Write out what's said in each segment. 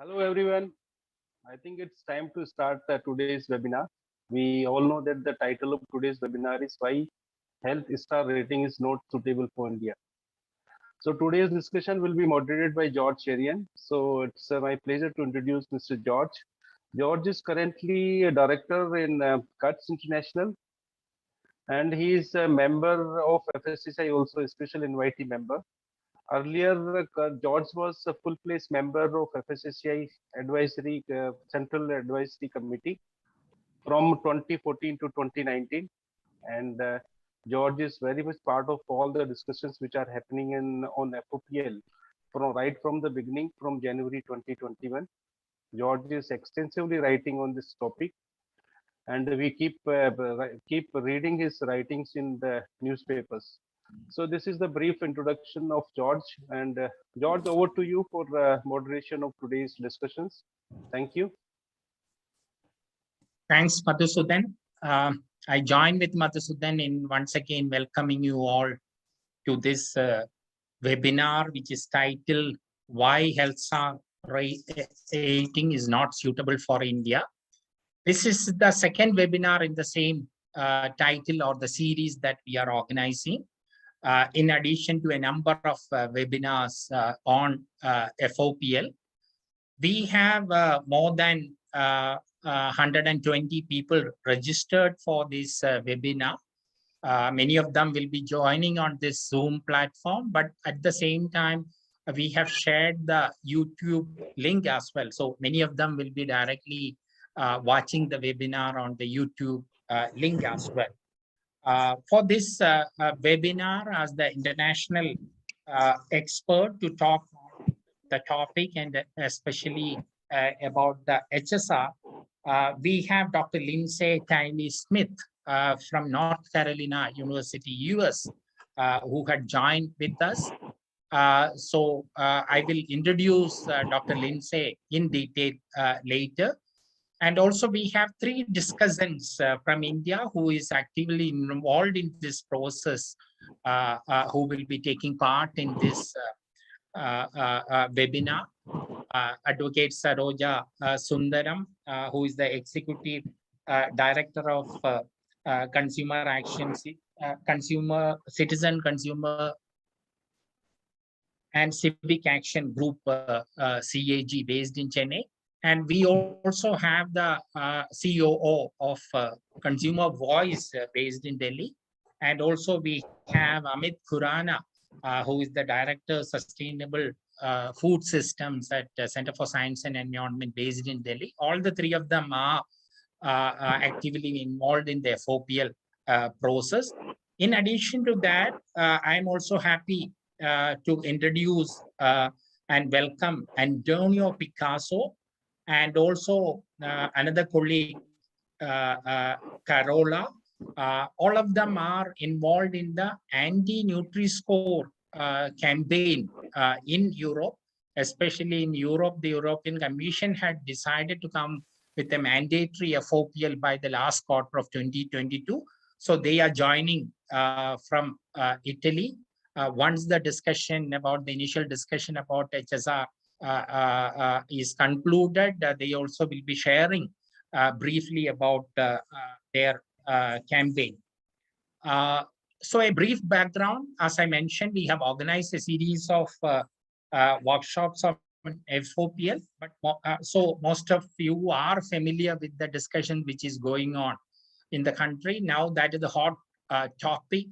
Hello everyone. I think it's time to start today's webinar. We all know that the title of today's webinar is why health star rating is not suitable for India. So today's discussion will be moderated by George Sherian. So it's my pleasure to introduce Mr. George. George is currently a director in Cuts International, and he is a member of FSCI, also a special invitee member. Earlier, George was a full-place member of FSSCI Advisory Central Advisory Committee from 2014 to 2019, and George is very much part of all the discussions which are happening in on FoPL from the beginning, from January 2021. George is extensively writing on this topic, and we keep reading his writings in the newspapers. So this is the brief introduction of George. And George, over to you for moderation of today's discussions. Thank you. Thanks, Madhusudan. I join with Madhusudan in once again welcoming you all to this webinar, which is titled Why Health Star Rating is Not Suitable for India. This is the second webinar in the same title or the series that we are organizing. In addition to a number of webinars on FoPL, we have more than 120 people registered for this webinar. Many of them will be joining on this Zoom platform, but at the same time, we have shared the YouTube link as well. So many of them will be directly watching the webinar on the YouTube link as well. For this webinar, as the international expert to talk on the topic and especially about the HSR, we have Dr. Lindsay Tiley Smith from North Carolina University, US, who had joined with us. So I will introduce Dr. Lindsay in detail later. And also we have three discussants from India who is actively involved in this process, who will be taking part in this webinar. Advocate Saroja Sundaram, who is the Executive Director of Consumer Action, Citizen Consumer and Civic Action Group, CAG, based in Chennai. And we also have the COO of Consumer Voice based in Delhi. And also we have Amit Khurana, who is the Director of Sustainable Food Systems at Center for Science and Environment based in Delhi. All the three of them are actively involved in the FoPL process. In addition to that, I'm also happy to introduce and welcome Antonio Picasso, and also another colleague, Carola. All of them are involved in the anti-Nutri-Score campaign in Europe. Especially in Europe, the European Commission had decided to come with a mandatory FoPL by the last quarter of 2022. So they are joining from Italy. Once the discussion about the initial discussion about HSR is concluded, they also will be sharing briefly about their campaign. So a brief background, as I mentioned, we have organized a series of workshops on FoPL, but so most of you are familiar with the discussion which is going on in the country. Now that is the hot topic,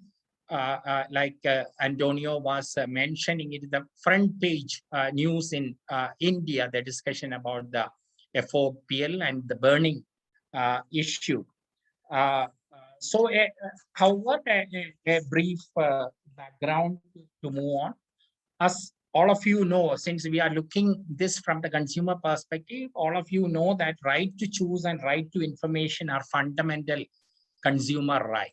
like Antonio was mentioning, it is the front page news in India, the discussion about the FoPL and the burning issue. So, however, a brief background to move on. As all of you know, since we are looking this from the consumer perspective, all of you know that right to choose and right to information are fundamental consumer right.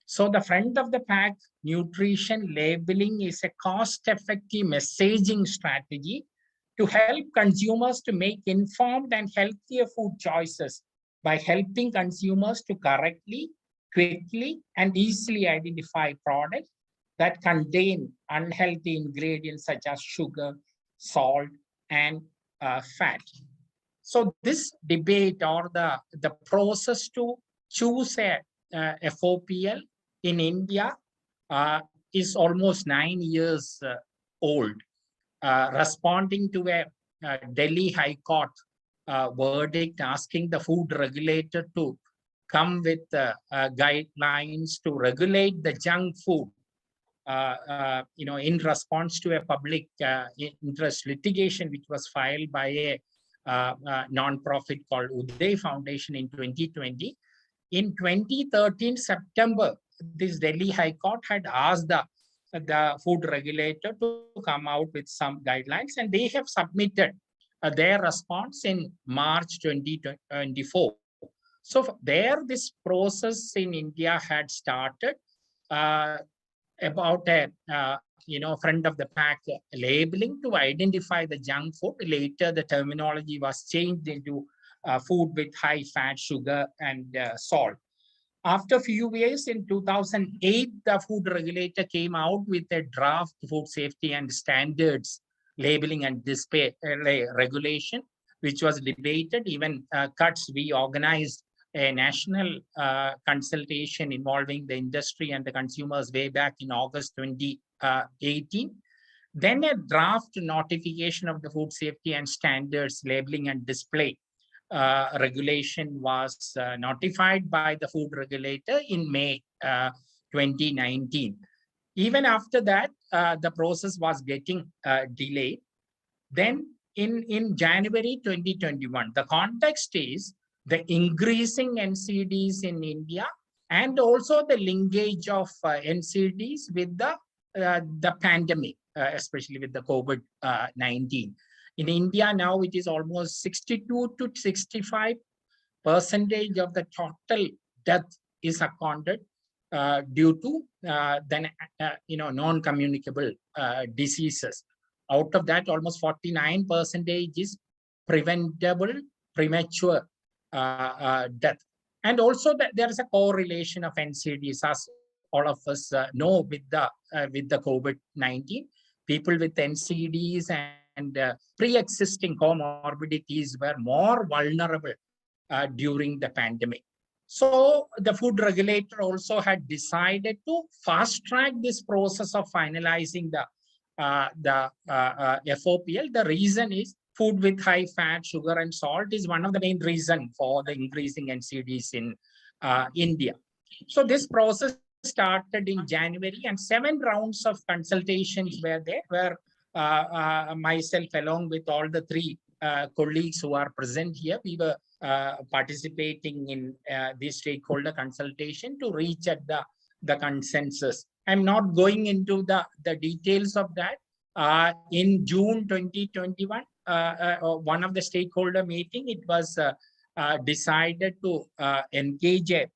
So the front of the pack nutrition labeling is a cost-effective messaging strategy to help consumers to make informed and healthier food choices by helping consumers to correctly, quickly, and easily identify products that contain unhealthy ingredients such as sugar, salt, and fat. So this debate or the process to choose a FoPL in India is almost 9 years old, responding to a Delhi High Court verdict asking the food regulator to come with guidelines to regulate the junk food. In response to a public interest litigation, which was filed by a non-profit called Uday Foundation in 2020. In 2013 September, this Delhi High Court had asked the food regulator to come out with some guidelines, and they have submitted their response in March 2024. So there, this process in India had started about a front of the pack labeling to identify the junk food. Later, the terminology was changed into food with high fat, sugar, and salt. After a few years, in 2008, the food regulator came out with a draft food safety and standards labeling and display regulation, which was debated. Even cuts, we organized a national consultation involving the industry and the consumers way back in August 2018. Then a draft notification of the food safety and standards labeling and display regulation was notified by the food regulator in May 2019. Even after that, the process was getting delayed. Then in January 2021, the context is the increasing NCDs in India and also the linkage of NCDs with the pandemic, especially with the COVID-19. In India now, it is almost 62 to 65% of the total death is accounted due to non-communicable diseases. Out of that, almost 49% is preventable premature death. And also that there is a correlation of NCDs, as all of us know, with the COVID-19. People with NCDs and pre-existing comorbidities were more vulnerable during the pandemic. So the food regulator also had decided to fast track this process of finalizing the FoPL. The reason is food with high fat, sugar, and salt is one of the main reasons for the increasing NCDs in India. So this process started in January, and 7 rounds of consultations were there, where myself, along with all the 3 colleagues who are present here, we were participating in this stakeholder consultation to reach at the consensus. I'm not going into the details of that. In June 2021, one of the stakeholder meeting, it was decided to engage a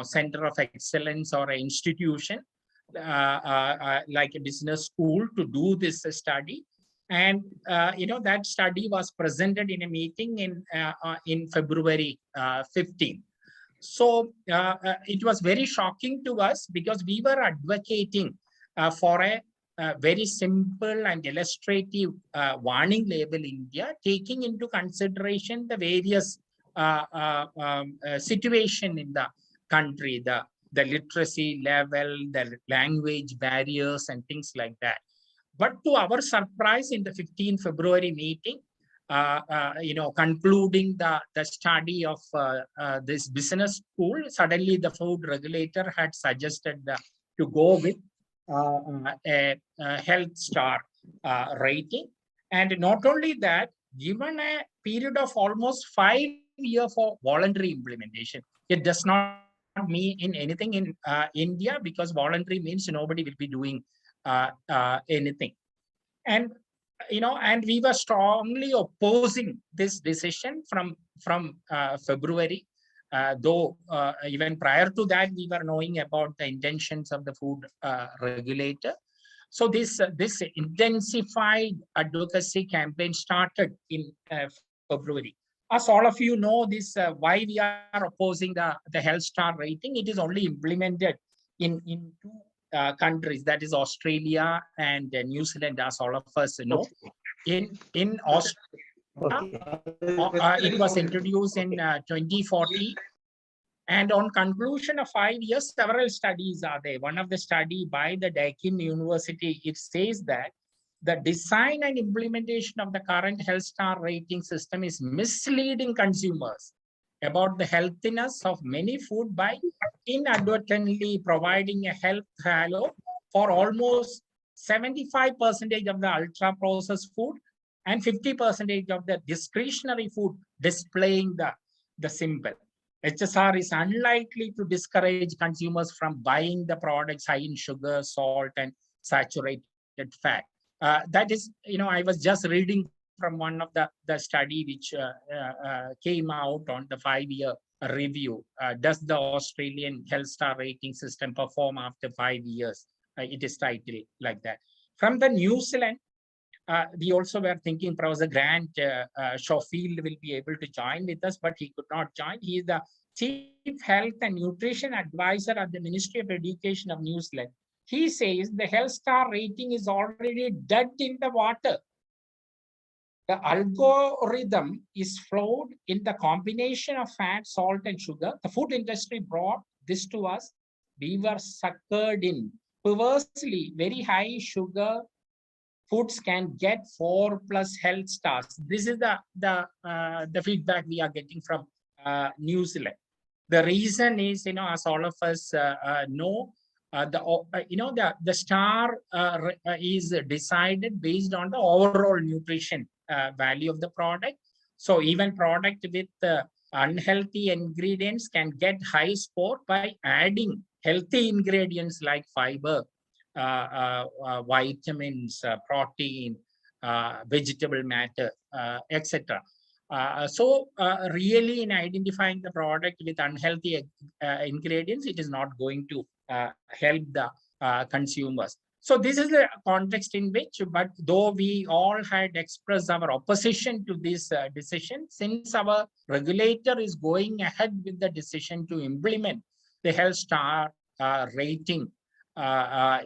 center of excellence or an institution like a business school to do this study. And that study was presented in a meeting in February 15. So it was very shocking to us because we were advocating for a very simple and illustrative warning label in India, taking into consideration the various situation in the country, the literacy level, the language barriers, and things like that. But to our surprise, in the 15 February meeting, concluding the study of this business school, suddenly the food regulator had suggested to go with a health star rating. And not only that, given a period of almost 5 years for voluntary implementation, it does not mean in anything in India, because voluntary means nobody will be doing anything. And and we were strongly opposing this decision from February, though even prior to that we were knowing about the intentions of the food regulator. So this intensified advocacy campaign started in February. As all of you know, this why we are opposing the health star rating. It is only implemented in 2 countries, that is Australia and New Zealand, as all of us know. in Australia, it was introduced in 2014. And on conclusion of 5 years, several studies are there. One of the study by the Deakin University, it says that the design and implementation of the current health star rating system is misleading consumers about the healthiness of many food by inadvertently providing a health halo for almost 75% of the ultra processed food and 50% of the discretionary food displaying the symbol. HSR is unlikely to discourage consumers from buying the products high in sugar, salt, and saturated fat. That is, I was just reading from one of the study which came out on the 5-year review. Does the Australian health star rating system perform after 5 years? It is titled like that. From the New Zealand, we also were thinking Professor Grant Schofield will be able to join with us, but he could not join. He is the Chief Health and Nutrition Advisor at the Ministry of Education of New Zealand. He says the health star rating is already dead in the water. The algorithm is flawed in the combination of fat, salt, and sugar. The food industry brought this to us. We were suckered in. Perversely, very high sugar foods can get 4+ health stars. This is the feedback we are getting from New Zealand. The reason is, as all of us know, the star is decided based on the overall nutrition value of the product. So even product with unhealthy ingredients can get high score by adding healthy ingredients like fiber, vitamins, protein, vegetable matter, etc. So really in identifying the product with unhealthy ingredients, it is not going to help the consumers. So this is the context in which, but though we all had expressed our opposition to this decision, since our regulator is going ahead with the decision to implement the health star rating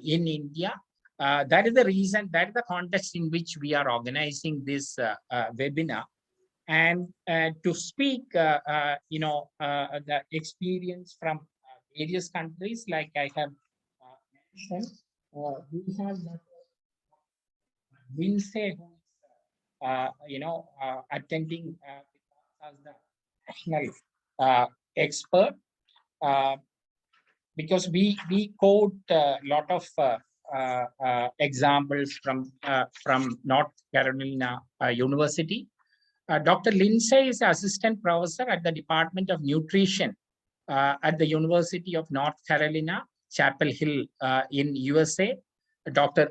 in India, that is the reason, that is the context in which we are organizing this webinar. And to speak, the experience from various countries, like I have mentioned, we have Lindsay, who is, attending as the national expert, because we quote a lot of examples from North Carolina University. Dr. Lindsay is assistant professor at the Department of Nutrition at the University of North Carolina, Chapel Hill in USA. Dr.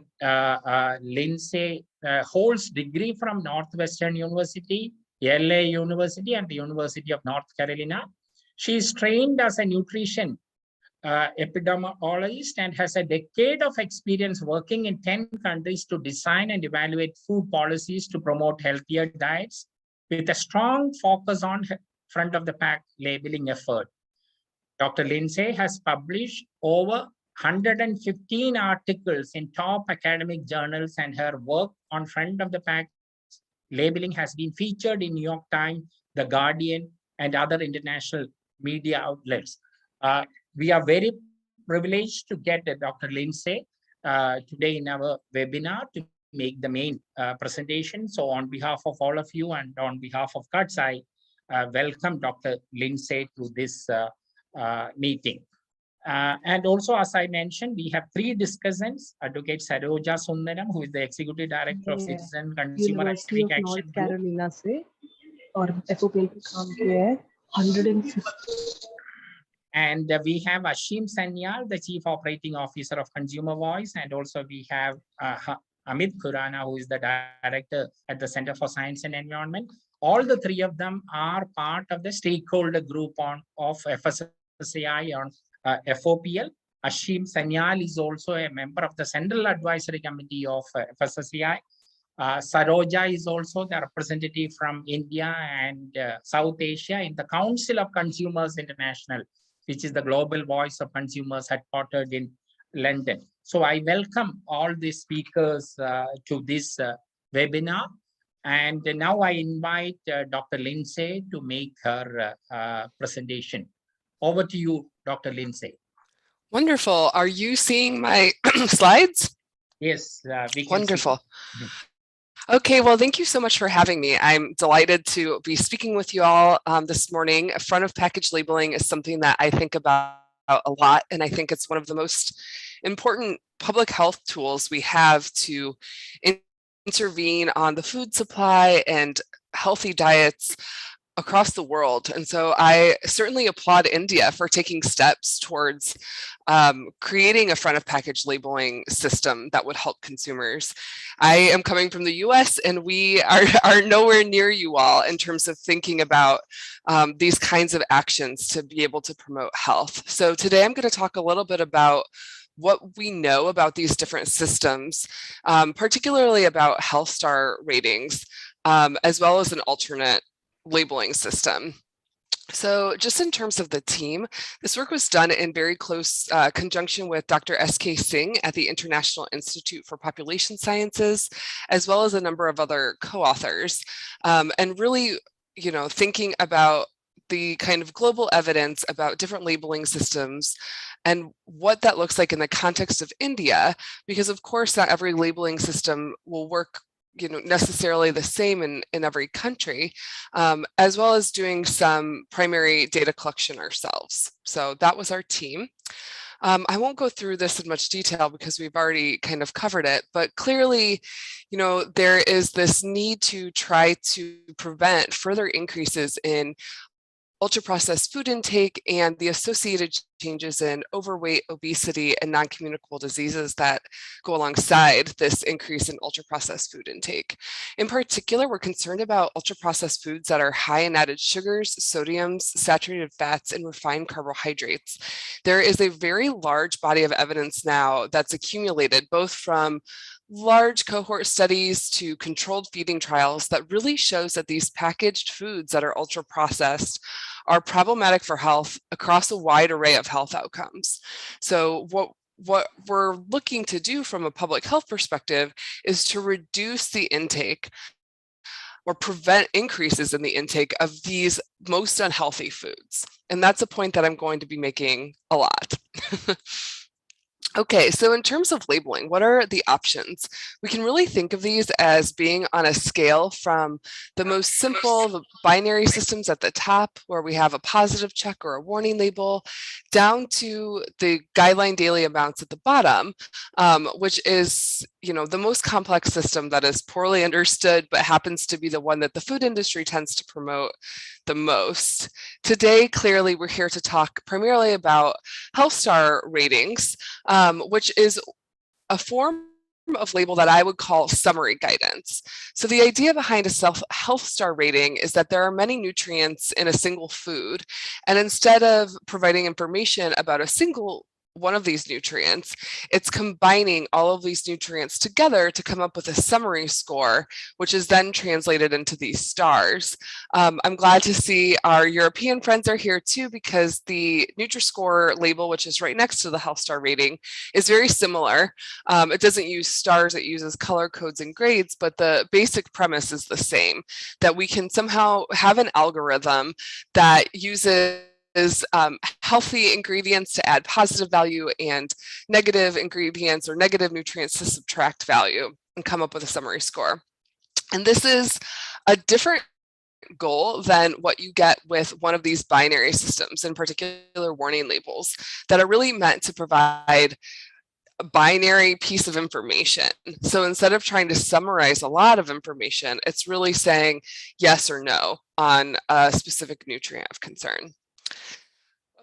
Lindsay holds degree from Northwestern University, LA University, and the University of North Carolina. She is trained as a nutrition epidemiologist and has a decade of experience working in 10 countries to design and evaluate food policies to promote healthier diets, with a strong focus on front of the pack labeling effort. Dr. Lindsay has published over 115 articles in top academic journals, and her work on front of the pack labeling has been featured in New York Times, The Guardian, and other international media outlets. We are very privileged to get Dr. Lindsay today in our webinar to make the main presentation. So on behalf of all of you and on behalf of CUTS, I welcome Dr. Lindsay to this meeting. And also, as I mentioned, we have 3 discussants: Advocate Saroja Sundaram, who is the Executive Director of Citizen Consumer and Civic Action North Carolina से और FoPL पे काम किया है 150. And we have Ashim Sanyal, the Chief Operating Officer of Consumer Voice, and also we have Amit Khurana, who is the Director at the Center for Science and Environment. All the 3 of them are part of the stakeholder group of FSSAI on FoPL. Ashim Sanyal is also a member of the Central Advisory Committee of FSSAI. Saroja is also the representative from India and South Asia in the Council of Consumers International, which is the global voice of consumers headquartered in London. So I welcome all the speakers to this webinar. And now I invite Dr. Lindsay to make her presentation. Over to you, Dr. Lindsay. Wonderful. Are you seeing my slides? Yes, we can Wonderful. see. Okay, well, thank you so much for having me. I'm delighted to be speaking with you all this morning. Front of package labeling is something that I think about a lot, and I think it's one of the most important public health tools we have to intervene on the food supply and healthy diets across the world. And so I certainly applaud India for taking steps towards creating a front of package labeling system that would help consumers. I am coming from the US, and we are nowhere near you all in terms of thinking about these kinds of actions to be able to promote health. So today I'm going to talk a little bit about what we know about these different systems, particularly about health star ratings, as well as an alternate labeling system. So just in terms of the team, this work was done in very close conjunction with Dr. S.K. Singh at the International Institute for Population Sciences, as well as a number of other co-authors, and really, thinking about the kind of global evidence about different labeling systems and what that looks like in the context of India, because of course not every labeling system will work necessarily the same in every country, as well as doing some primary data collection ourselves. So that was our team. I won't go through this in much detail because we've already kind of covered it, but clearly, there is this need to try to prevent further increases in ultra-processed food intake and the associated changes in overweight, obesity, and non-communicable diseases that go alongside this increase in ultra-processed food intake. In particular, we're concerned about ultra-processed foods that are high in added sugars, sodiums, saturated fats, and refined carbohydrates. There is a very large body of evidence now that's accumulated both from large cohort studies to controlled feeding trials that really shows that these packaged foods that are ultra processed are problematic for health across a wide array of health outcomes. So what we're looking to do from a public health perspective is to reduce the intake or prevent increases in the intake of these most unhealthy foods. And that's a point that I'm going to be making a lot. Okay, so in terms of labeling, what are the options? We can really think of these as being on a scale from the most simple, the binary systems at the top, where we have a positive check or a warning label, down to the guideline daily amounts at the bottom, which is, the most complex system that is poorly understood, but happens to be the one that the food industry tends to promote the most. Today, clearly, we're here to talk primarily about health star ratings, which is a form of label that I would call summary guidance. So the idea behind a health star rating is that there are many nutrients in a single food, and instead of providing information about a single one of these nutrients, it's combining all of these nutrients together to come up with a summary score, which is then translated into these stars. I'm glad to see our European friends are here too, because the Nutri-Score label, which is right next to the health star rating, is very similar. It doesn't use stars, it uses color codes and grades, but the basic premise is the same, that we can somehow have an algorithm that uses healthy ingredients to add positive value and negative ingredients or negative nutrients to subtract value and come up with a summary score. And this is a different goal than what you get with one of these binary systems, in particular warning labels, that are really meant to provide a binary piece of information. So instead of trying to summarize a lot of information, it's really saying yes or no on a specific nutrient of concern.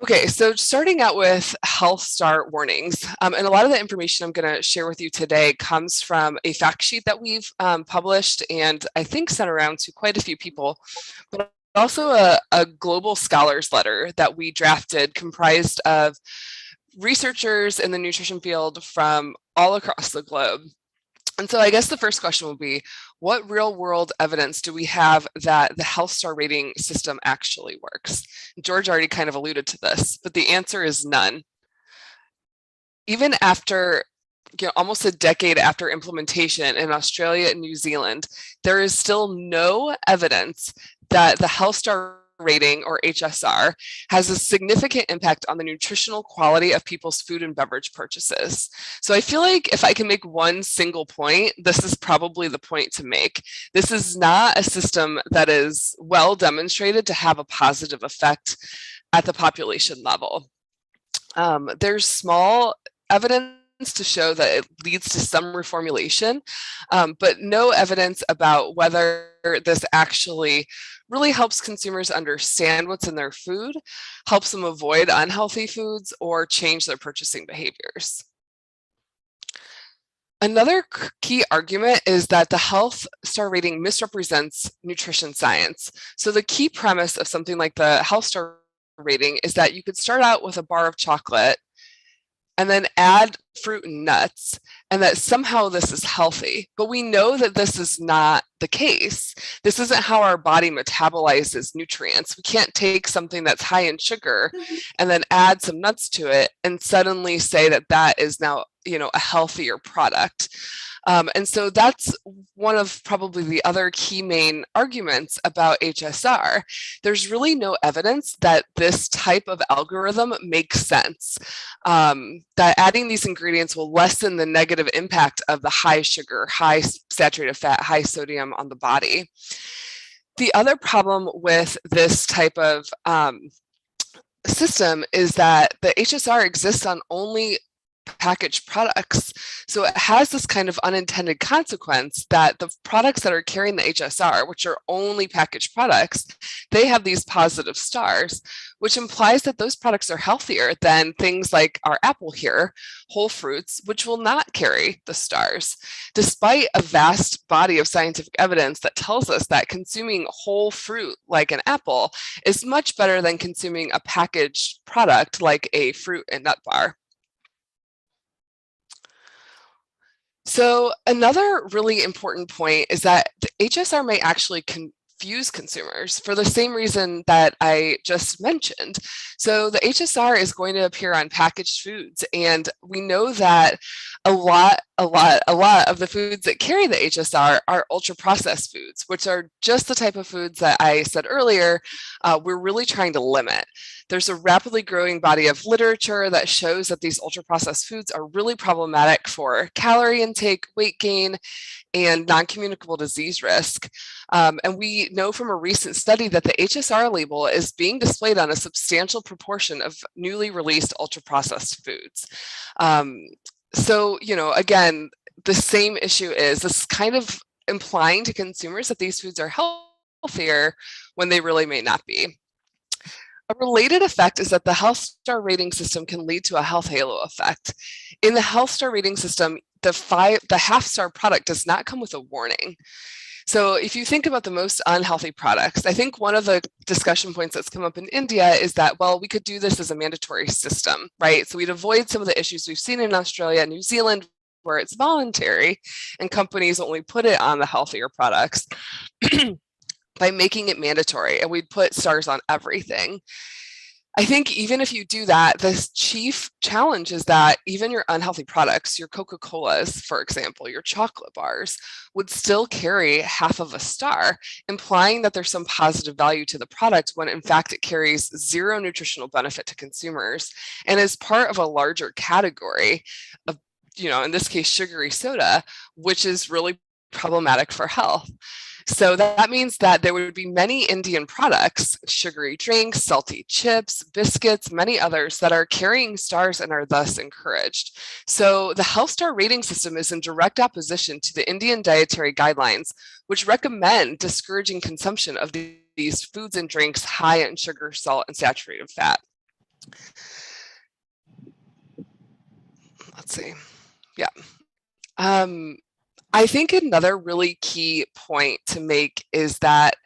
Okay, so starting out with health star warnings, and a lot of the information I'm going to share with you today comes from a fact sheet that we've published and I think sent around to quite a few people, but also a global scholars letter that we drafted comprised of researchers in the nutrition field from all across the globe. And so I guess the first question will be, what real world evidence do we have that the health star rating system actually works? George already kind of alluded to this, but the answer is none. Even after almost a decade after implementation in Australia and New Zealand, there is still no evidence that the health star rating, or HSR, has a significant impact on the nutritional quality of people's food and beverage purchases. So I feel like if I can make one single point, this is probably the point to make. This is not a system that is well demonstrated to have a positive effect at the population level. There's small evidence to show that it leads to some reformulation, but no evidence about whether this actually really helps consumers understand what's in their food, helps them avoid unhealthy foods, or change their purchasing behaviors. Another key argument is that the health star rating misrepresents nutrition science. So the key premise of something like the health star rating is that you could start out with a bar of chocolate and then add fruit and nuts, and that somehow this is healthy. But we know that this is not the case. This isn't how our body metabolizes nutrients. We can't take something that's high in sugar and then add some nuts to it and suddenly say that that is now, a healthier product. And so that's one of probably the other key main arguments about HSR. There's really no evidence that this type of algorithm makes sense, that adding these ingredients will lessen the negative impact of the high sugar, high saturated fat, high sodium on the body. The other problem with this type of system is that the HSR exists on only packaged products. So it has this kind of unintended consequence that the products that are carrying the HSR, which are only packaged products, they have these positive stars, which implies that those products are healthier than things like our apple here, whole fruits, which will not carry the stars, despite a vast body of scientific evidence that tells us that consuming whole fruit like an apple is much better than consuming a packaged product like a fruit and nut bar. So another really important point is that the HSR may actually confuse consumers for the same reason that I just mentioned. So the HSR is going to appear on packaged foods, and we know that a lot of the foods that carry the HSR are ultra processed foods, which are just the type of foods that I said earlier we're really trying to limit. There's a rapidly growing body of literature that shows that these ultra processed foods are really problematic for calorie intake, weight gain, and non-communicable disease risk. And we know from a recent study that the HSR label is being displayed on a substantial proportion of newly released ultra processed foods. So, again, the same issue is this kind of implying to consumers that these foods are healthier when they really may not be. A related effect is that the health star rating system can lead to a health halo effect. In the health star rating system, the half star product does not come with a warning. So if you think about the most unhealthy products, I think one of the discussion points that's come up in India is that, well, we could do this as a mandatory system, right? So we'd avoid some of the issues we've seen in Australia and New Zealand where it's voluntary and companies only put it on the healthier products by making it mandatory, and we'd put stars on everything. I think even if you do that, the chief challenge is that even your unhealthy products, your Coca-Colas, for example, your chocolate bars, would still carry half of a star, implying that there's some positive value to the product when in fact it carries zero nutritional benefit to consumers and is part of a larger category of, in this case, sugary soda, which is really problematic for health. So that means that there would be many Indian products, sugary drinks, salty chips, biscuits, many others that are carrying stars and are thus encouraged. So the health star rating system is in direct opposition to the Indian dietary guidelines, which recommend discouraging consumption of these foods and drinks high in sugar, salt, and saturated fat. Let's see. Yeah. I think another really key point to make is that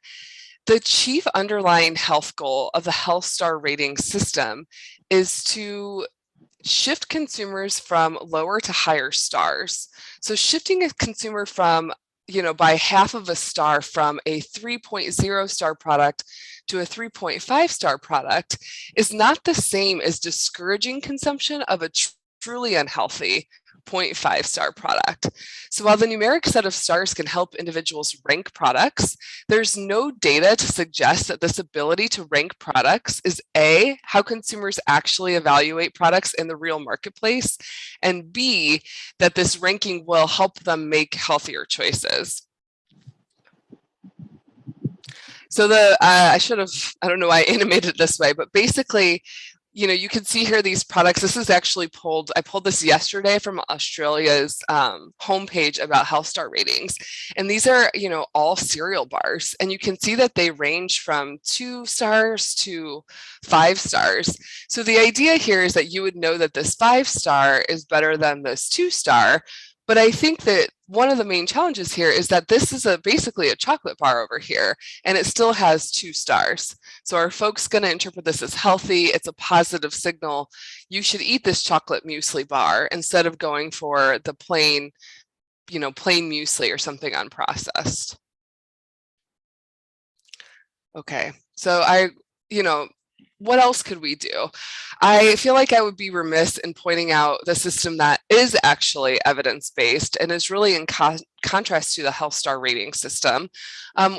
the chief underlying health goal of the health star rating system is to shift consumers from lower to higher stars. So shifting a consumer from, by half of a star from a 3.0 star product to a 3.5 star product is not the same as discouraging consumption of a truly unhealthy 0.5-star product. So while the numeric set of stars can help individuals rank products, there's no data to suggest that this ability to rank products is A, how consumers actually evaluate products in the real marketplace, and B, that this ranking will help them make healthier choices. So I should have, I don't know why I animated it this way, but basically, you can see here these products. This is actually I pulled this yesterday from Australia's homepage about health star ratings. And these are, all cereal bars. And you can see that they range from 2 stars to 5 stars. So the idea here is that you would know that this 5-star is better than this 2-star. But I think that one of the main challenges here is that this is basically a chocolate bar over here, and it still has 2 stars. So are folks going to interpret this as healthy? It's a positive signal. You should eat this chocolate muesli bar instead of going for the plain muesli or something unprocessed. Okay, so what else could we do? I feel like I would be remiss in pointing out the system that is actually evidence-based and is really in contrast to the health star rating system,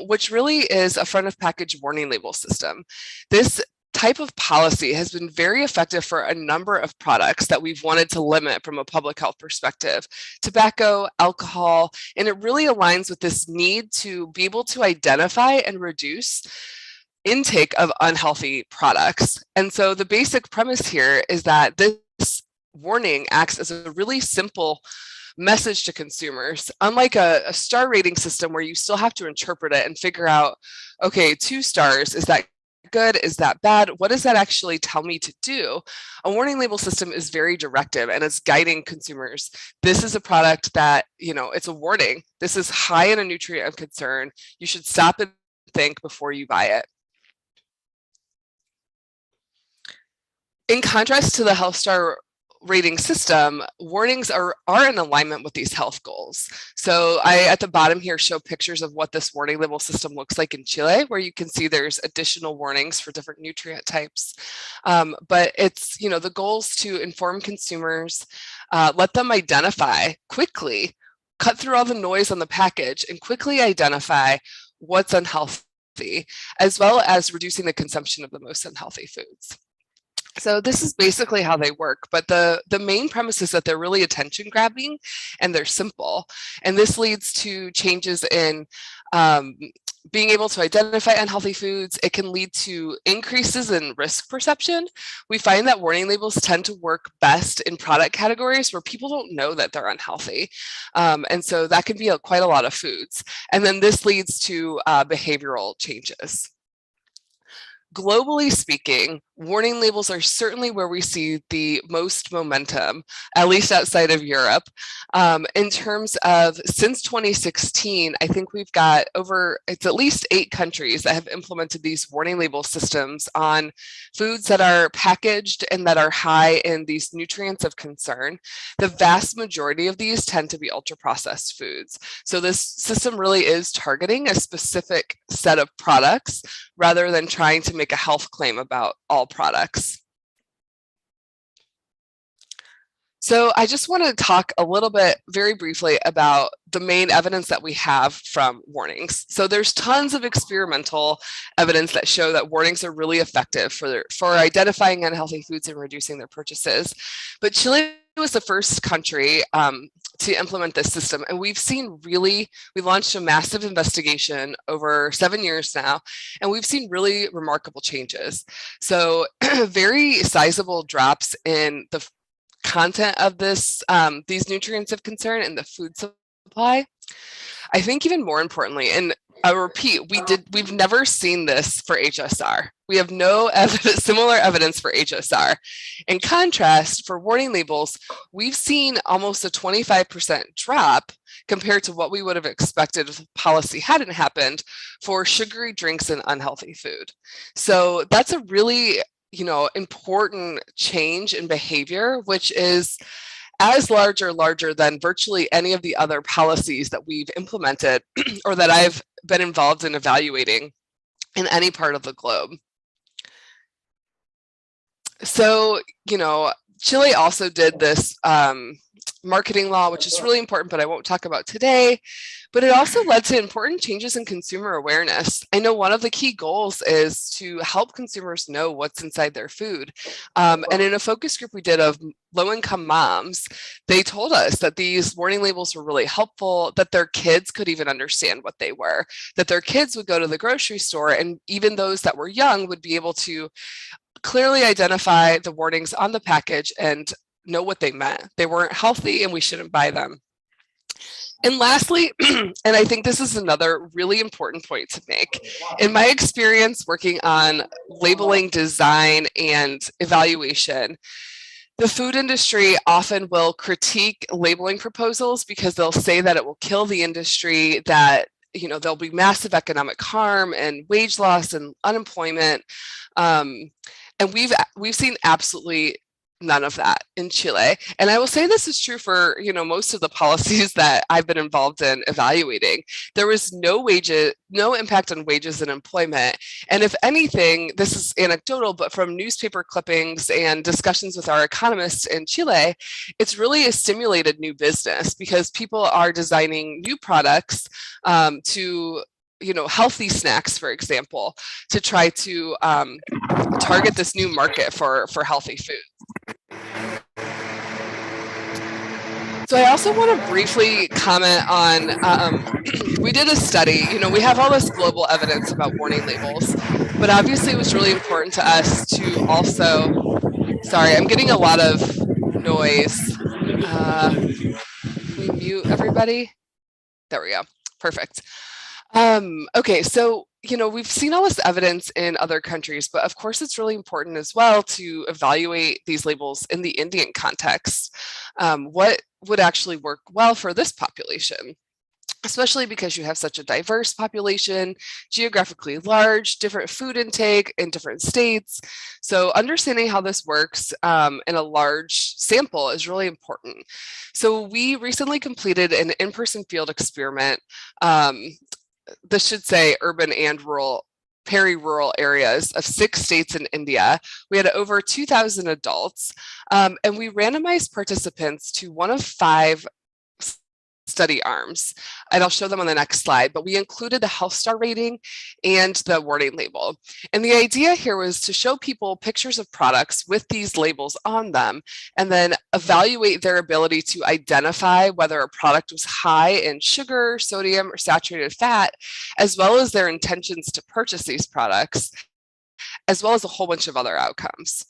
which really is a front of package warning label system. This type of policy has been very effective for a number of products that we've wanted to limit from a public health perspective: tobacco, alcohol, and it really aligns with this need to be able to identify and reduce intake of unhealthy products. And so the basic premise here is that this warning acts as a really simple message to consumers, unlike a star rating system where you still have to interpret it and figure out, okay, 2 stars, is that good? Is that bad? What does that actually tell me to do? A warning label system is very directive and it's guiding consumers. This is a product that, it's a warning. This is high in a nutrient of concern. You should stop and think before you buy it. In contrast to the health star rating system, warnings are in alignment with these health goals. So I, at the bottom here, show pictures of what this warning label system looks like in Chile, where you can see there's additional warnings for different nutrient types. But it's, the goal is to inform consumers, let them identify quickly, cut through all the noise on the package and quickly identify what's unhealthy, as well as reducing the consumption of the most unhealthy foods. So this is basically how they work, but the main premise is that they're really attention grabbing and they're simple. And this leads to changes in being able to identify unhealthy foods. It can lead to increases in risk perception. We find that warning labels tend to work best in product categories where people don't know that they're unhealthy. And so that can be quite a lot of foods. And then this leads to behavioral changes. Globally speaking, warning labels are certainly where we see the most momentum, at least outside of Europe. In terms of since 2016, I think we've got it's at least 8 countries that have implemented these warning label systems on foods that are packaged and that are high in these nutrients of concern. The vast majority of these tend to be ultra-processed foods. So this system really is targeting a specific set of products rather than trying to make a health claim about all products. So I just want to talk a little bit very briefly about the main evidence that we have from warnings. So there's tons of experimental evidence that show that warnings are really effective for identifying unhealthy foods and reducing their purchases. But Chile was the first country to implement this system. And we launched a massive investigation over 7 years now, and we've seen really remarkable changes. So very sizable drops in the content of these nutrients of concern in the food supply. I think even more importantly, and I repeat, we've never seen this for HSR. We have no similar evidence for HSR. In contrast, for warning labels, we've seen almost a 25% drop compared to what we would have expected if policy hadn't happened for sugary drinks and unhealthy food. So that's a really important change in behavior, which is as large or larger than virtually any of the other policies that we've implemented or that I've been involved in evaluating in any part of the globe. So, Chile also did this marketing law, which is really important, but I won't talk about today. But it also led to important changes in consumer awareness. I know one of the key goals is to help consumers know what's inside their food. And in a focus group we did of low-income moms, they told us that these warning labels were really helpful, that their kids could even understand what they were, that their kids would go to the grocery store, and even those that were young would be able to clearly identify the warnings on the package and know what they meant. They weren't healthy and we shouldn't buy them. And lastly, and I think this is another really important point to make, in my experience working on labeling, design, and evaluation, the food industry often will critique labeling proposals because they'll say that it will kill the industry, that there'll be massive economic harm and wage loss and unemployment. And we've seen absolutely none of that in Chile. And I will say this is true for, most of the policies that I've been involved in evaluating. There was no impact on wages and employment. And if anything, this is anecdotal, but from newspaper clippings and discussions with our economists in Chile, it's really stimulated new business because people are designing new products to healthy snacks, for example, to try to target this new market for healthy food. So I also want to briefly comment on, we did a study, we have all this global evidence about warning labels, but obviously it was really important to us to also, sorry, I'm getting a lot of noise. Can we mute everybody? There we go, perfect. Okay, so, we've seen all this evidence in other countries, but of course it's really important as well to evaluate these labels in the Indian context. What would actually work well for this population? Especially because you have such a diverse population, geographically large, different food intake in different states. So understanding how this works in a large sample is really important. So we recently completed an in-person field experiment. This should say urban and rural, peri-rural areas of 6 states in India. We had over 2,000 adults, and we randomized participants to one of 5 study arms, and I'll show them on the next slide, but we included the health star rating and the warning label. And the idea here was to show people pictures of products with these labels on them, and then evaluate their ability to identify whether a product was high in sugar, sodium, or saturated fat, as well as their intentions to purchase these products, as well as a whole bunch of other outcomes.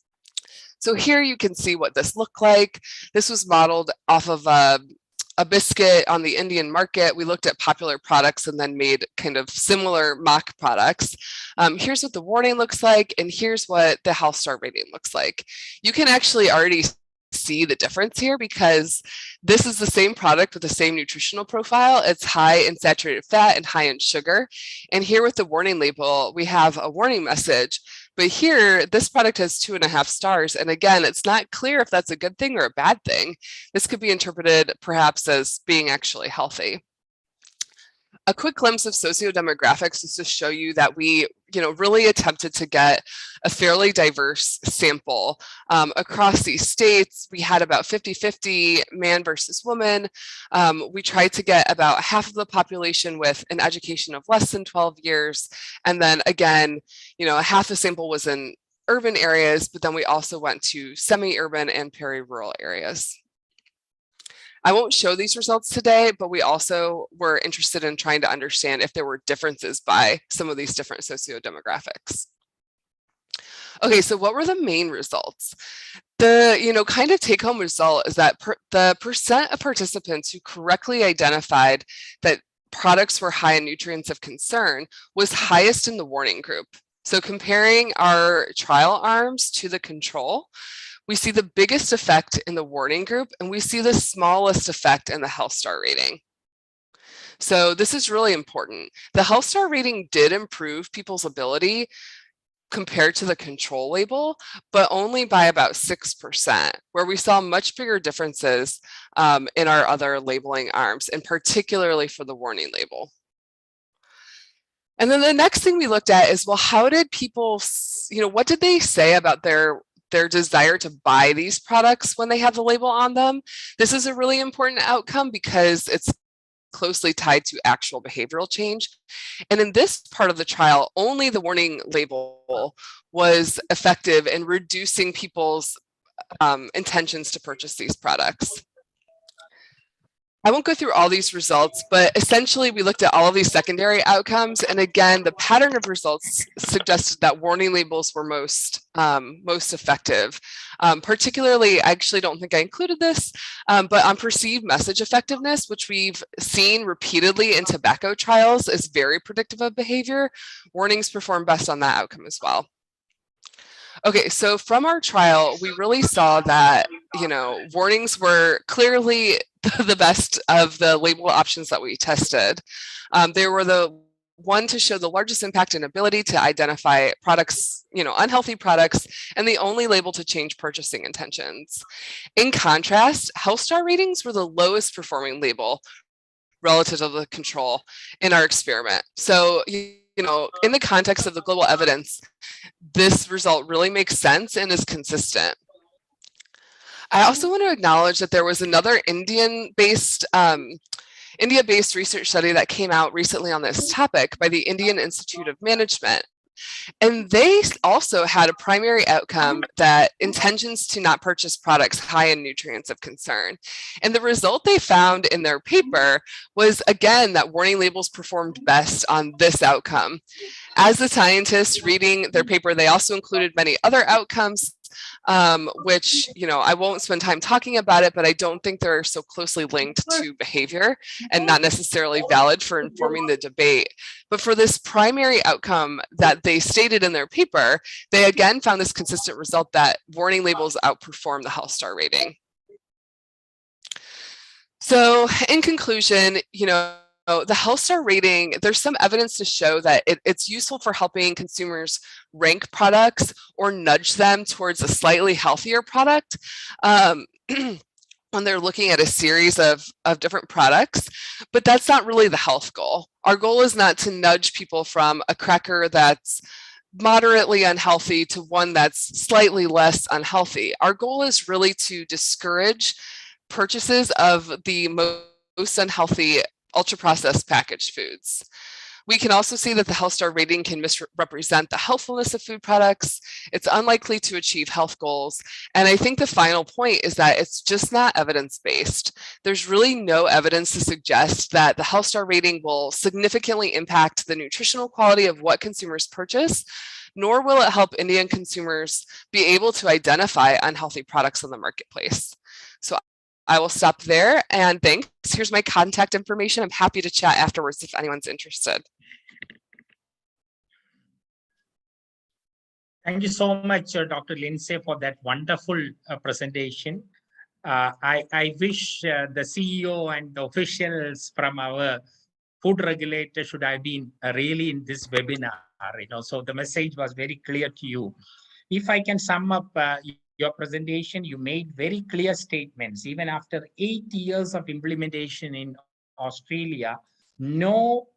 So here you can see what this looked like. This was modeled off of a biscuit on the Indian market. We looked at popular products and then made kind of similar mock products. Here's what the warning looks like, and here's what the health star rating looks like. You can actually already see the difference here because this is the same product with the same nutritional profile. It's high in saturated fat and high in sugar. And here with the warning label, we have a warning message. But here, this product has 2.5 stars. And again, it's not clear if that's a good thing or a bad thing. This could be interpreted perhaps as being actually healthy. A quick glimpse of socio-demographics is to show you that we really attempted to get a fairly diverse sample across these states. We had about 50-50 man versus woman. We tried to get about half of the population with an education of less than 12 years. And then again, half the sample was in urban areas, but then we also went to semi-urban and peri-rural areas. I won't show these results today, but we also were interested in trying to understand if there were differences by some of these different socio-demographics. Okay, so what were the main results? The kind of take-home result is that the percent of participants who correctly identified that products were high in nutrients of concern was highest in the warning group. So comparing our trial arms to the control, we see the biggest effect in the warning group, and we see the smallest effect in the health star rating. So this is really important. The health star rating did improve people's ability compared to the control label, but only by about 6%, where we saw much bigger differences in our other labeling arms, and particularly for the warning label. And then the next thing we looked at is, well, how did people, what did they say about their their desire to buy these products when they have the label on them. This is a really important outcome because it's closely tied to actual behavioral change. And in this part of the trial, only the warning label was effective in reducing people's intentions to purchase these products. I won't go through all these results, but essentially we looked at all of these secondary outcomes. And again, the pattern of results suggested that warning labels were most effective. Particularly, I actually don't think I included this, but on perceived message effectiveness, which we've seen repeatedly in tobacco trials is very predictive of behavior. Warnings perform best on that outcome as well. Okay, so from our trial, we really saw that, warnings were clearly the best of the label options that we tested. They were the one to show the largest impact and ability to identify products, unhealthy products, and the only label to change purchasing intentions. In contrast, health star ratings were the lowest performing label relative to the control in our experiment. So, in the context of the global evidence, this result really makes sense and is consistent. I also want to acknowledge that there was another India-based research study that came out recently on this topic by the Indian Institute of Management. And they also had a primary outcome that intentions to not purchase products high in nutrients of concern. And the result they found in their paper was, again, that warning labels performed best on this outcome. As the scientists reading their paper, they also included many other outcomes, which, I won't spend time talking about it, but I don't think they're so closely linked to behavior and not necessarily valid for informing the debate. But for this primary outcome that they stated in their paper, they again found this consistent result that warning labels outperform the health star rating. So in conclusion, the health star rating, there's some evidence to show that it's useful for helping consumers rank products or nudge them towards a slightly healthier product when they're looking at a series of different products, but that's not really the health goal. Our goal is not to nudge people from a cracker that's moderately unhealthy to one that's slightly less unhealthy. Our goal is really to discourage purchases of the most unhealthy ultra-processed packaged foods. We can also see that the health star rating can misrepresent the healthfulness of food products. It's unlikely to achieve health goals. And I think the final point is that it's just not evidence-based. There's really no evidence to suggest that the health star rating will significantly impact the nutritional quality of what consumers purchase, nor will it help Indian consumers be able to identify unhealthy products on the marketplace. So I will stop there, and thanks. Here's my contact information. I'm happy to chat afterwards if anyone's interested. Thank you so much, Dr. Lindsay, for that wonderful presentation. I wish the CEO and the officials from our food regulator should have been really in this webinar. So the message was very clear to you. If I can sum up your presentation, you made very clear statements. Even after 8 years of implementation in Australia, no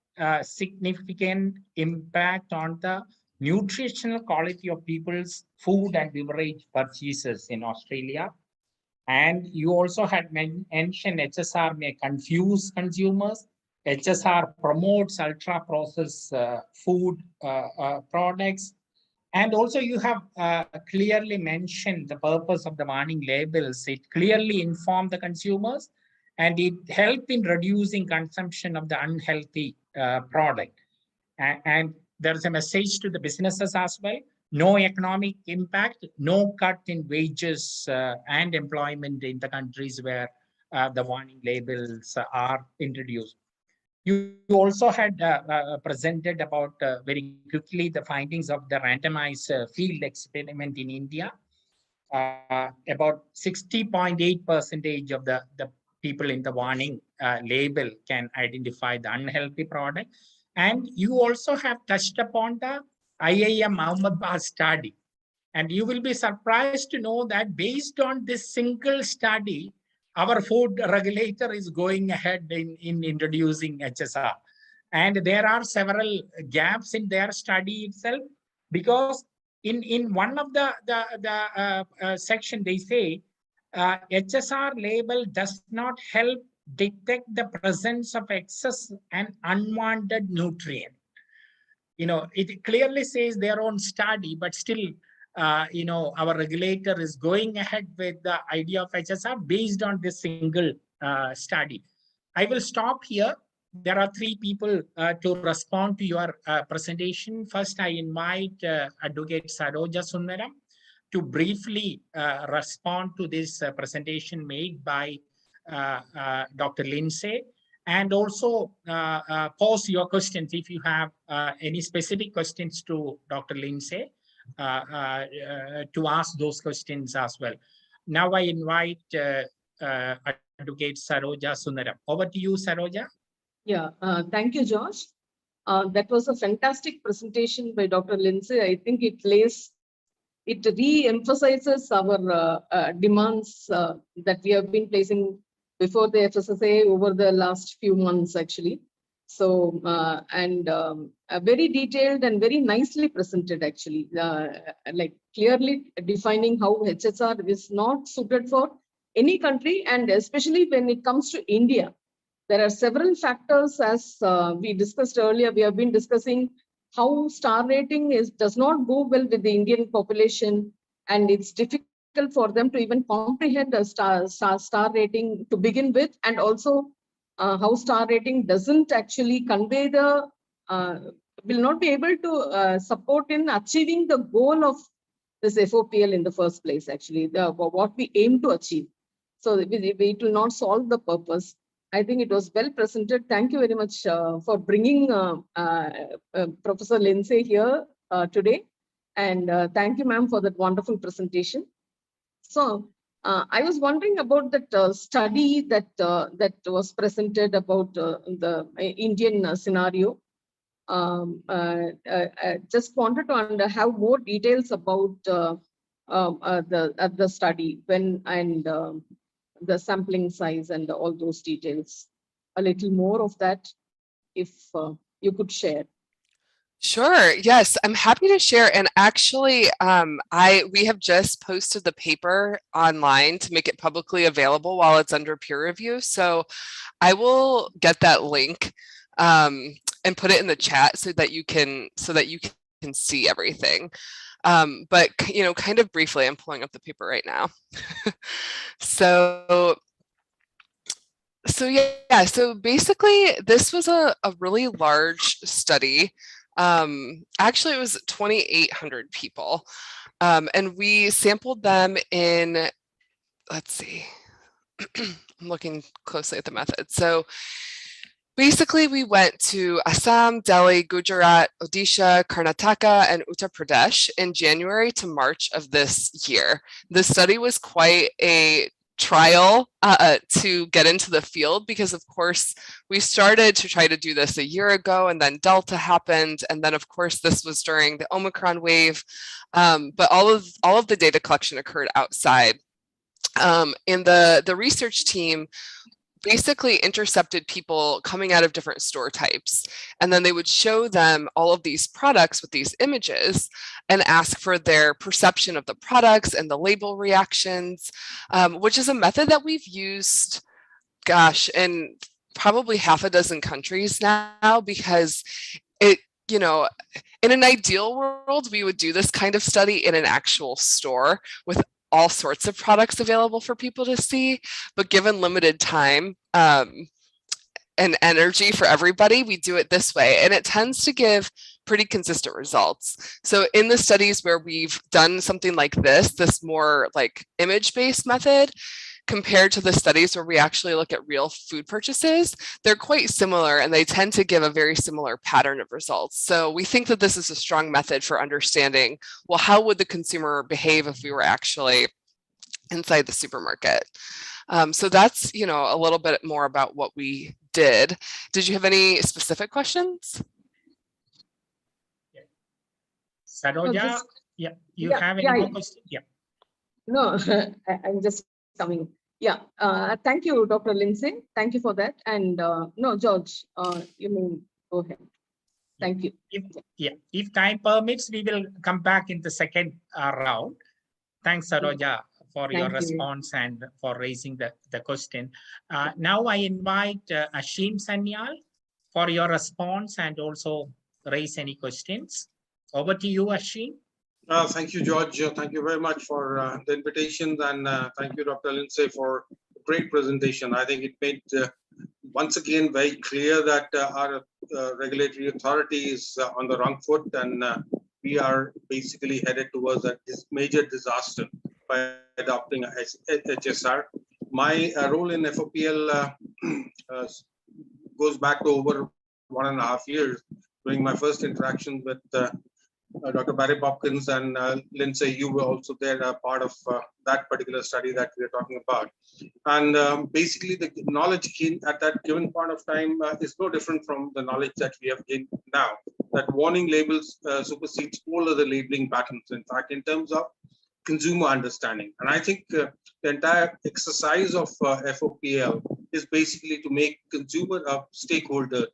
significant impact on the nutritional quality of people's food and beverage purchases in Australia. And you also had mentioned HSR may confuse consumers. HSR promotes ultra-processed food products. And also you have clearly mentioned the purpose of the warning labels. It clearly informed the consumers and it helped in reducing consumption of the unhealthy product. And there's a message to the businesses as well. No economic impact, no cut in wages and employment in the countries where the warning labels are introduced. You also had presented about very quickly the findings of the randomized field experiment in India. About 60.8% of the people in the warning label can identify the unhealthy product. And you also have touched upon the IIM Ahmedabad study. And you will be surprised to know that based on this single study, our food regulator is going ahead in introducing HSR. And there are several gaps in their study itself, because in one of the section, they say HSR label does not help detect the presence of excess and unwanted nutrient. It clearly says their own study, but still, our regulator is going ahead with the idea of HSR based on this single study. I will stop here. There are three people to respond to your presentation. First, I invite Advocate Saroja Sundaram to briefly respond to this presentation made by Dr. Lindsay, and also pose your questions if you have any specific questions to Dr. Lindsay, to ask those questions as well. Now I invite Advocate Saroja Sundaram. Over to you, Saroja. Yeah, thank you, Josh. That was a fantastic presentation by Dr. Lindsay. I think it re-emphasizes our demands that we have been placing before the FSSA over the last few months, actually. So, very detailed and very nicely presented, actually, like clearly defining how HSR is not suited for any country, and especially when it comes to India. There are several factors, as we discussed earlier. We have been discussing how star rating does not go well with the Indian population, and it's difficult for them to even comprehend a star rating to begin with, and also how star rating doesn't actually convey the, will not be able to support in achieving the goal of this FoPL in the first place, actually, what we aim to achieve. So it will not solve the purpose. I think it was well presented. Thank you very much for bringing Professor Lindsay here today. And thank you, ma'am, for that wonderful presentation. So I was wondering about that study that was presented about the Indian scenario. Just wanted to have more details about the study and the sampling size and all those details. A little more of that, if you could share. Sure. Yes, I'm happy to share. And actually, we have just posted the paper online to make it publicly available while it's under peer review. So I will get that link and put it in the chat so that you can see everything. But kind of briefly, I'm pulling up the paper right now. So yeah. So basically, this was a really large study. Actually, it was 2,800 people, and we sampled them in, let's see, I'm looking closely at the method. So basically, we went to Assam, Delhi, Gujarat, Odisha, Karnataka, and Uttar Pradesh in January to March of this year. The study was quite a trial to get into the field, because of course we started to try to do this a year ago, and then Delta happened, and then of course this was during the Omicron wave, but all of the data collection occurred outside. And the research team basically intercepted people coming out of different store types, and then they would show them all of these products with these images and ask for their perception of the products and the label reactions, which is a method that we've used, gosh, in probably half a dozen countries now, because it, in an ideal world, we would do this kind of study in an actual store with all sorts of products available for people to see, but given limited time and energy for everybody, we do it this way, and it tends to give pretty consistent results. So in the studies where we've done something like this more like image-based method, compared to the studies where we actually look at real food purchases, they're quite similar, and they tend to give a very similar pattern of results. So we think that this is a strong method for understanding, well, how would the consumer behave if we were actually inside the supermarket? So that's, a little bit more about what we did. Did you have any specific questions? Saroja, you have any more questions? Yeah. No, I'm just coming. Yeah, thank you, Dr. Lindsay. Thank you for that. And no, George, you may go ahead. Thank you. If time permits, we will come back in the second round. Thanks, Saroja, for your Thank you. response and for raising the question. Now I invite Ashim Sanyal for your response and also raise any questions. Over to you, Ashim. Thank you, George. Thank you very much for the invitation, and thank you, Dr. Lindsay, for a great presentation. I think it made once again very clear that our regulatory authority is on the wrong foot, and we are basically headed towards a major disaster by adopting a HSR. My role in FoPL goes back to over 1.5 years. During my first interaction with Dr. Barry Hopkins and Lindsay, you were also there, part of that particular study that we are talking about. And basically, the knowledge gained at that given point of time is no different from the knowledge that we have gained now. That warning labels supersedes all other labeling patterns, in fact, in terms of consumer understanding. And I think the entire exercise of FoPL is basically to make consumer a stakeholder,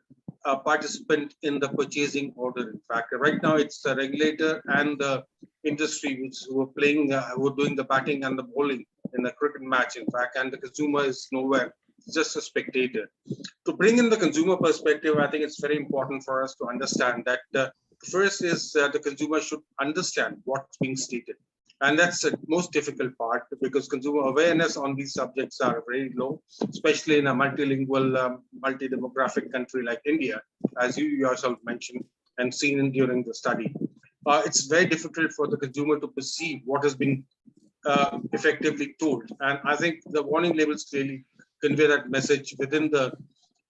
a participant in the purchasing order. In fact, right now it's the regulator and the industry who are playing, who are doing the batting and the bowling in a cricket match, in fact, and the consumer is nowhere, just a spectator. To bring in the consumer perspective, I think it's very important for us to understand that first is the consumer should understand what's being stated. And that's the most difficult part, because consumer awareness on these subjects are very low, especially in a multilingual, multi-demographic country like India, as you yourself mentioned and seen during the study. It's very difficult for the consumer to perceive what has been effectively told. And I think the warning labels clearly convey that message within the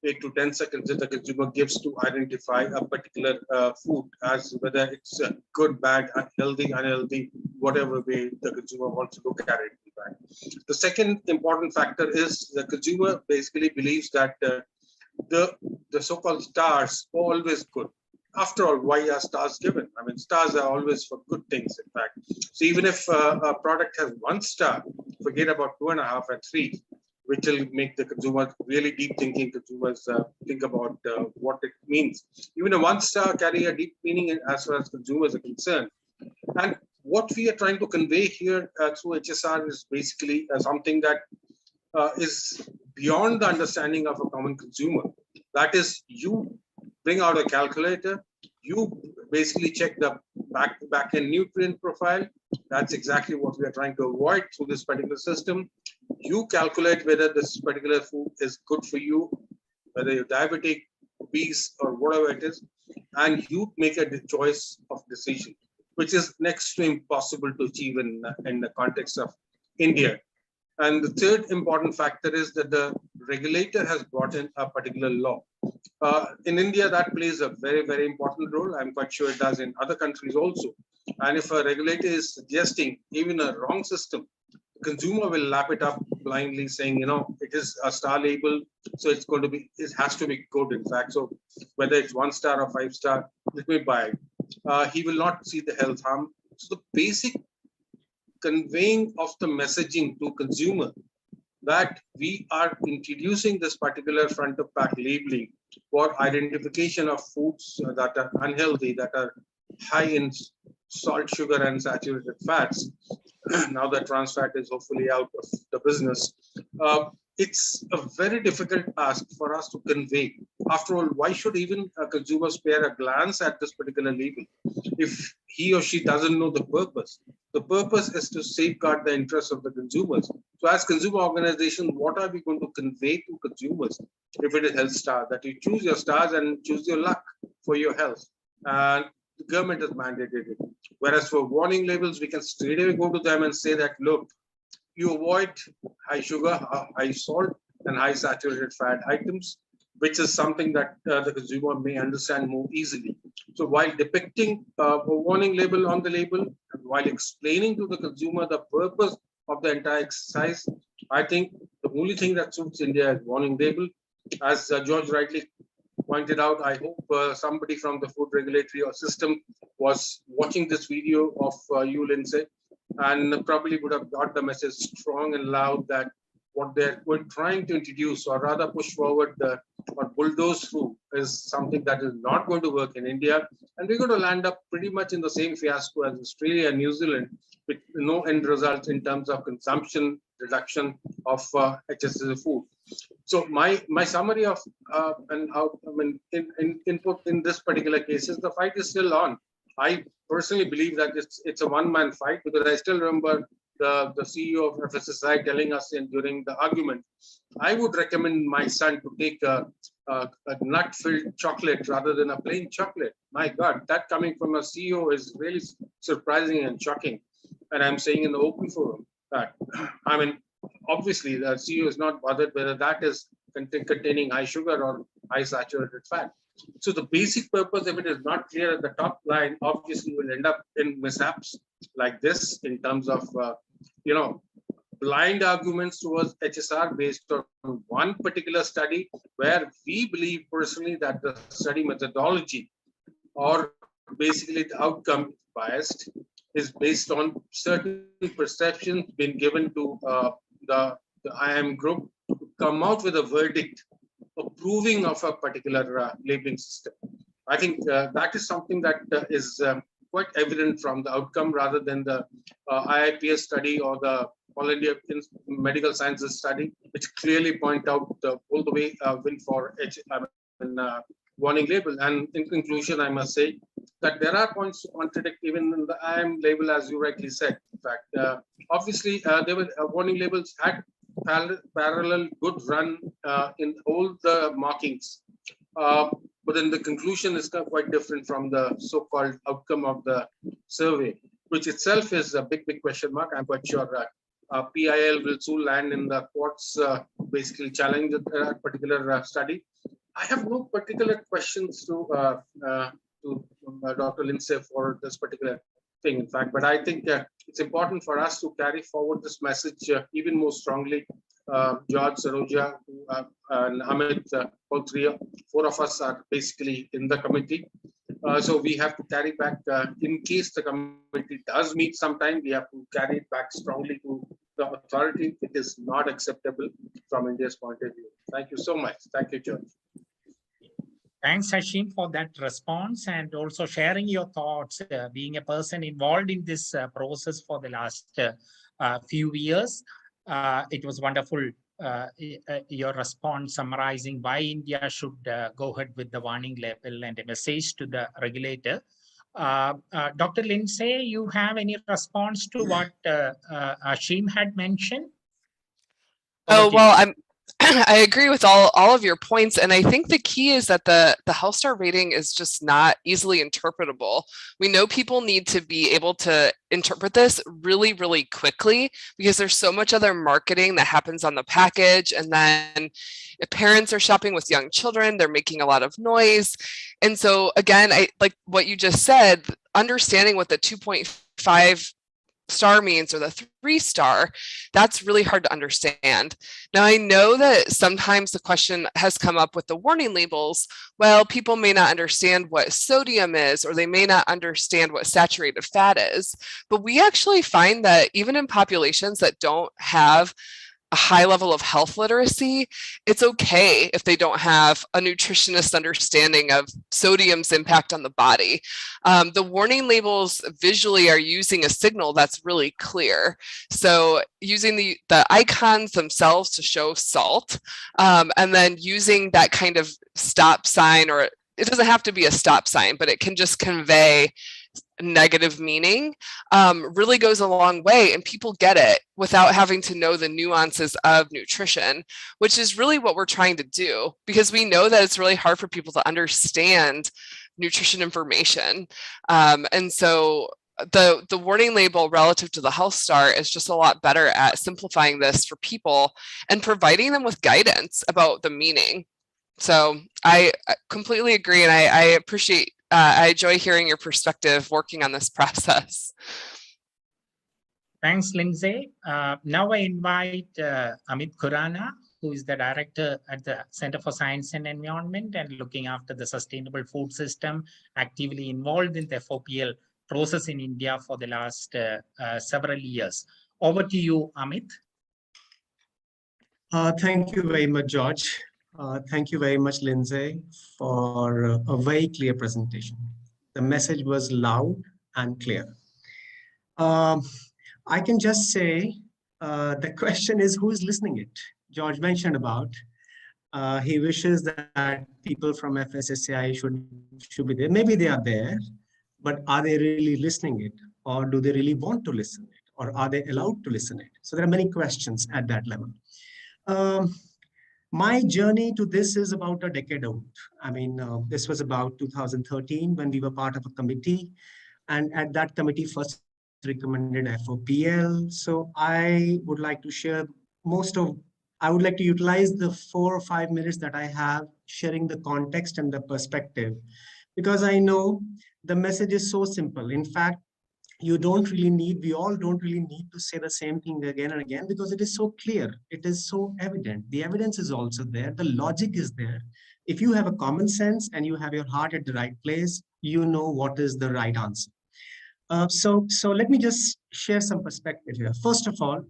8 to 10 seconds that the consumer gives to identify a particular food, as whether it's good, bad, healthy, unhealthy, whatever way the consumer wants to look at it. In fact, the second important factor is the consumer basically believes that the so-called stars are always good. After all, why are stars given? I mean, stars are always for good things, in fact. So even if a product has 1 star, forget about 2.5 and 3. Which will make the consumer really deep thinking consumers think about what it means. Even a 1 star carry a deep meaning as far as consumers are concerned. And what we are trying to convey here through HSR is basically something that is beyond the understanding of a common consumer. That is, you bring out a calculator, you basically check the back-end nutrient profile. That's exactly what we are trying to avoid through this particular system. You calculate whether this particular food is good for you, whether you're diabetic, obese, or whatever it is, and you make a choice of decision, which is next to impossible to achieve in the context of India. And the third important factor is that the regulator has brought in a particular law. In India, that plays a very, very important role. I'm quite sure it does in other countries also. And if a regulator is suggesting even a wrong system, the consumer will lap it up blindly, saying, you know, it is a star label, so it's going to be, it has to be good, in fact. So whether it's 1 star or 5 star, let me buy it. He will not see the health harm. So the basic conveying of the messaging to consumer that we are introducing this particular front of pack labeling for identification of foods that are unhealthy, that are high in salt, sugar, and saturated fats. Now that trans fat is hopefully out of the business, it's a very difficult task for us to convey. After all, why should even a consumer spare a glance at this particular label if he or she doesn't know the purpose? The purpose is to safeguard the interests of the consumers. So as consumer organization, what are we going to convey to consumers if it is health star? That you choose your stars and choose your luck for your health. And the government has mandated it. Whereas for warning labels, we can straight away go to them and say that, look, you avoid high sugar, high salt, and high saturated fat items, which is something that the consumer may understand more easily. So while depicting a warning label on the label, and while explaining to the consumer the purpose of the entire exercise, I think the only thing that suits India is warning label. As George rightly pointed out, I hope somebody from the food regulatory or system was watching this video of you, Lindsay, and probably would have got the message strong and loud that what they're trying to introduce, or rather push forward or bulldoze through is something that is not going to work in India. And we're going to land up pretty much in the same fiasco as Australia and New Zealand, with no end results in terms of consumption reduction of HSR food. So my summary of input in this particular case is the fight is still on. I personally believe that it's a one-man fight, because I still remember the CEO of FSSAI telling us during the argument, I would recommend my son to take a nut-filled chocolate rather than a plain chocolate. My God, that coming from a CEO is really surprising and shocking. And I'm saying in the open forum that, I mean, obviously the CEO is not bothered whether that is containing high sugar or high saturated fat. So the basic purpose, if it is not clear at the top line, obviously will end up in mishaps like this in terms of, blind arguments towards HSR based on one particular study, where we believe personally that the study methodology or basically the outcome biased is based on certain perceptions being given to the IM group to come out with a verdict approving of a particular labeling system. I think that is something that is quite evident from the outcome rather than the IIPS study or the All India Medical Sciences study, which clearly point out all the way win for warning label. And in conclusion, I must say that there are points to contradict even in the IM label, as you rightly said. In fact, obviously, there were warning labels had parallel good run in all the markings. But then the conclusion is quite different from the so-called outcome of the survey, which itself is a big question mark. I'm quite sure PIL will soon land in the courts, basically challenge that particular study. I have no particular questions to Dr. Lindsay for this particular thing, in fact, but I think it's important for us to carry forward this message even more strongly. George, Saroja, and Amit, all four of us are basically in the committee. So we have to carry back, in case the committee does meet sometime, we have to carry it back strongly to the authority. It is not acceptable from India's point of view. Thank you so much. Thank you, George. Thanks, Hashim, for that response and also sharing your thoughts, being a person involved in this process for the last few years. It was wonderful, your response summarizing why India should go ahead with the warning label and a message to the regulator. Dr. Lindsay, you have any response to what Hashim had mentioned? Oh, well, I agree with all of your points. And I think the key is that the health star rating is just not easily interpretable. We know people need to be able to interpret this really, really quickly because there's so much other marketing that happens on the package. And then if parents are shopping with young children, they're making a lot of noise. And so again, I like what you just said, understanding what the 2.5 star means or the 3-star, that's really hard to understand. Now, I know that sometimes the question has come up with the warning labels. Well, people may not understand what sodium is, or they may not understand what saturated fat is. But we actually find that even in populations that don't have a high level of health literacy, it's okay if they don't have a nutritionist understanding of sodium's impact on the body. The warning labels visually are using a signal that's really clear. So using the icons themselves to show salt, and then using that kind of stop sign, or it doesn't have to be a stop sign, but it can just convey negative meaning, really goes a long way, and people get it without having to know the nuances of nutrition, which is really what we're trying to do, because we know that it's really hard for people to understand nutrition information. And so the warning label relative to the health star is just a lot better at simplifying this for people and providing them with guidance about the meaning. So I completely agree, and I appreciate I enjoy hearing your perspective working on this process. Thanks, Lindsay. Now I invite Amit Khurana, who is the director at the Center for Science and Environment and looking after the sustainable food system, actively involved in the FoPL process in India for the last several years. Over to you, Amit. Thank you very much, George. Thank you very much, Lindsay, for a very clear presentation. The message was loud and clear. Um, I can just say the question is who is listening it? George mentioned about. He wishes that people from FSSAI should be there. Maybe they are there, but are they really listening it? Or do they really want to listen it? Or are they allowed to listen it? So there are many questions at that level. My journey to this is about a decade old. I mean, this was about 2013 when we were part of a committee. And at that committee first recommended FoPL. So I would like to share I would like to utilize the 4 or 5 minutes that I have sharing the context and the perspective, because I know the message is so simple. In fact, we all don't really need to say the same thing again and again, because it is so clear. It is so evident. The evidence is also there. The logic is there. If you have a common sense and you have your heart at the right place, you know what is the right answer. So let me just share some perspective here. First of all,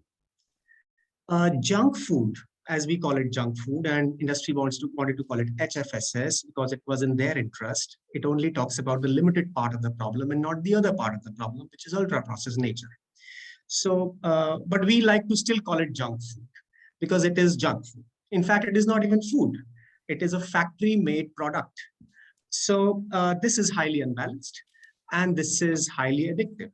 junk food, as we call it junk food, and industry wanted to call it HFSS because it was in their interest. It only talks about the limited part of the problem and not the other part of the problem, which is ultra processed nature. So, but we like to still call it junk food because it is junk food. In fact, it is not even food. It is a factory-made product. So this is highly unbalanced and this is highly addictive.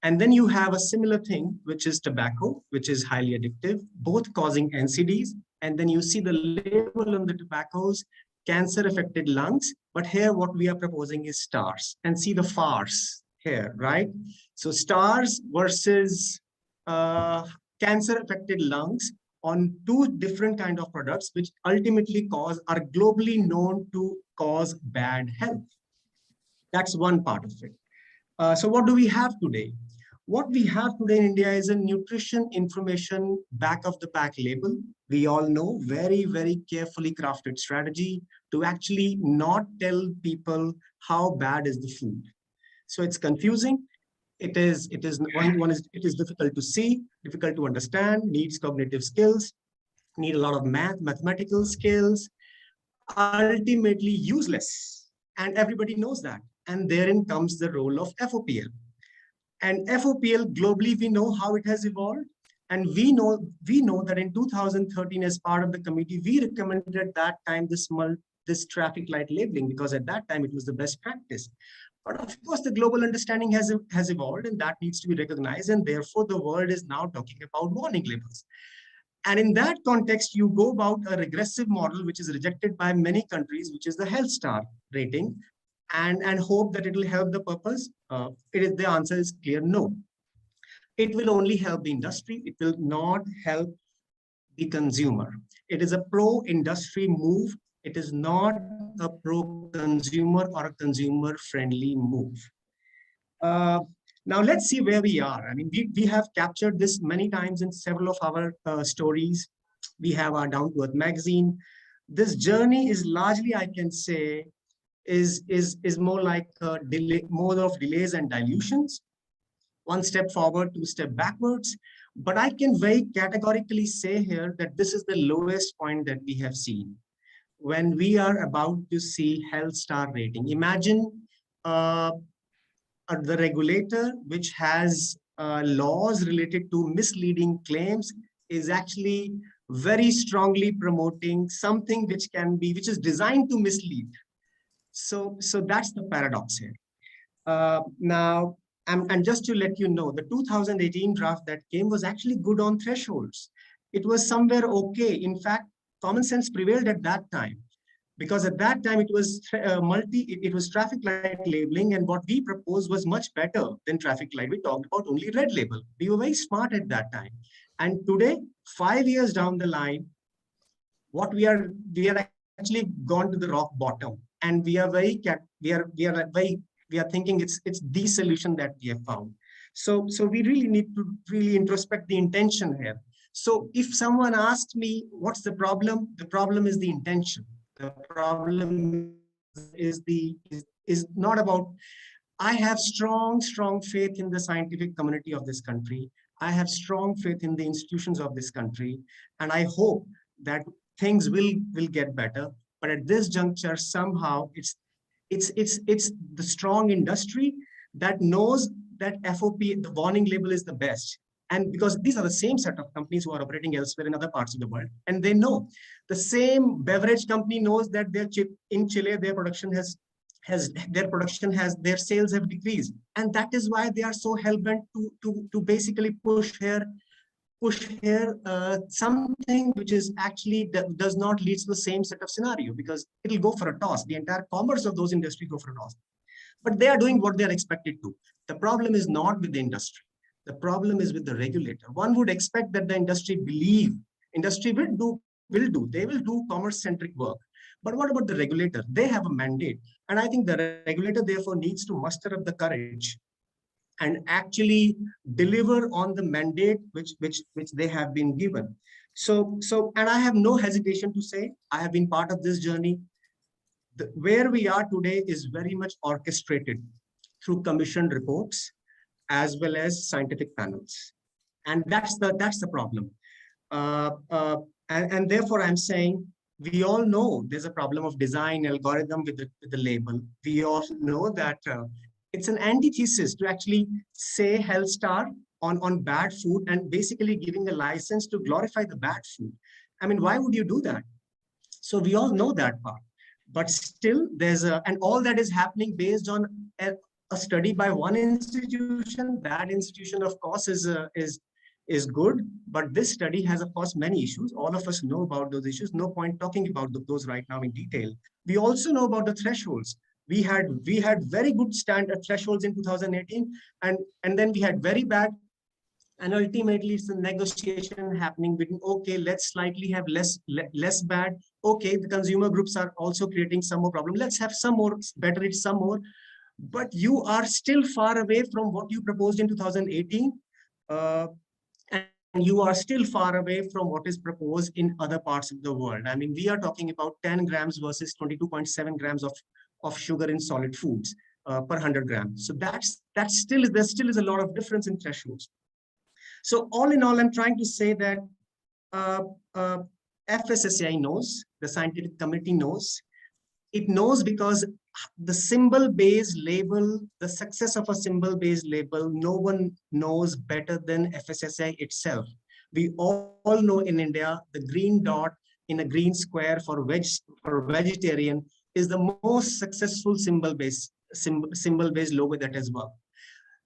And then you have a similar thing, which is tobacco, which is highly addictive, both causing NCDs. And then you see the label on the tobaccos, cancer-affected lungs. But here what we are proposing is stars. And see the farce here, right? So stars versus cancer-affected lungs on two different kind of products, which ultimately are globally known to cause bad health. That's one part of it. So what do we have today? What we have today in India is a nutrition information back of the pack label. We all know, very, very carefully crafted strategy to actually not tell people how bad is the food. So it's confusing. It is difficult to see, difficult to understand, needs cognitive skills, need a lot of mathematical skills, ultimately useless. And everybody knows that. And therein comes the role of FoPL. And FoPL globally, we know how it has evolved. And we know that in 2013, as part of the committee, we recommended at that time this traffic light labeling, because at that time it was the best practice. But of course, the global understanding has evolved, and that needs to be recognized. And therefore, the world is now talking about warning labels. And in that context, you go about a regressive model, which is rejected by many countries, which is the health star rating, and hope that it will help the purpose. The answer is clear, no. It will only help the industry. It will not help the consumer. It is a pro-industry move. It is not a pro-consumer or a consumer-friendly move. Now let's see where we are. I mean, we have captured this many times in several of our stories. We have our Down to Earth magazine. This journey is largely, I can say, is more like more of delays and dilutions. One step forward, two steps backwards. But I can very categorically say here that this is the lowest point that we have seen. When we are about to see health star rating, imagine the regulator, which has laws related to misleading claims, is actually very strongly promoting something which is designed to mislead. So that's the paradox here. Now, and just to let you know, the 2018 draft that came was actually good on thresholds. It was somewhere okay. In fact, common sense prevailed at that time, because at that time it was traffic light labeling, and what we proposed was much better than traffic light. We talked about only red label. We were very smart at that time. And today, 5 years down the line, we are actually gone to the rock bottom, and we are thinking it's the solution that we have found. So we really need to really introspect the intention here. So if someone asked me, what's the problem? The problem is the intention. The problem is not about, I have strong faith in the scientific community of this country. I have strong faith in the institutions of this country. And I hope that things will get better. But at this juncture, somehow it's the strong industry that knows that FOP, the warning label, is the best. And because these are the same set of companies who are operating elsewhere in other parts of the world, and they know. The same beverage company knows that in Chile, their production their sales have decreased, and that is why they are so hell-bent to basically push here something which is actually does not lead to the same set of scenario, because it'll go for a toss. The entire commerce of those industries go for a toss. But they are doing what they are expected to. The problem is not with the industry. The problem is with the regulator. One would expect that the industry will do commerce-centric work. But what about the regulator? They have a mandate. And I think the regulator therefore needs to muster up the courage and actually deliver on the mandate which they have been given. So and I have no hesitation to say, I have been part of this journey. Where we are today is very much orchestrated through commissioned reports as well as scientific panels. And that's the problem. And therefore I'm saying, we all know there's a problem of design algorithm with the label. We all know that it's an antithesis to actually say health star on bad food and basically giving a license to glorify the bad food. I mean, why would you do that? So we all know that part, but still and all that is happening based on a study by one institution. That institution, of course, is good, but this study has, of course, many issues. All of us know about those issues. No point talking about those right now in detail. We also know about the thresholds. We had very good standard thresholds in 2018, and then we had very bad. And ultimately, it's a negotiation happening between, okay, let's slightly have less bad. Okay, the consumer groups are also creating some more problem. Let's have some more, better it some more. But you are still far away from what you proposed in 2018. And you are still far away from what is proposed in other parts of the world. I mean, we are talking about 10 grams versus 22.7 grams of sugar in solid foods per 100 grams. So there still is a lot of difference in thresholds. So all in all, I'm trying to say that FSSAI knows, the scientific committee knows. It knows because the symbol-based label, the success of a symbol-based label, no one knows better than FSSAI itself. We all know in India, the green dot in a green square for vegetarian is the most successful symbol-based logo that has worked.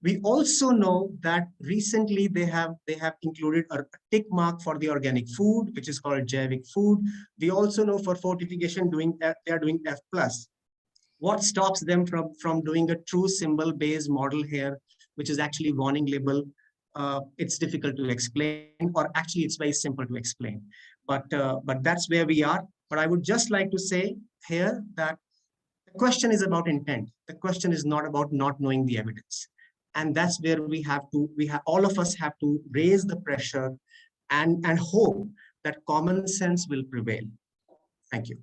We also know that recently they have included a tick mark for the organic food, which is called Jaivik food. We also know for fortification they are doing F+. What stops them from doing a true symbol-based model here, which is actually warning label? It's difficult to explain, or actually it's very simple to explain. But that's where we are. But I would just like to say here that the question is about intent. The question is not about not knowing the evidence. And that's where all of us have to raise the pressure and hope that common sense will prevail. Thank you.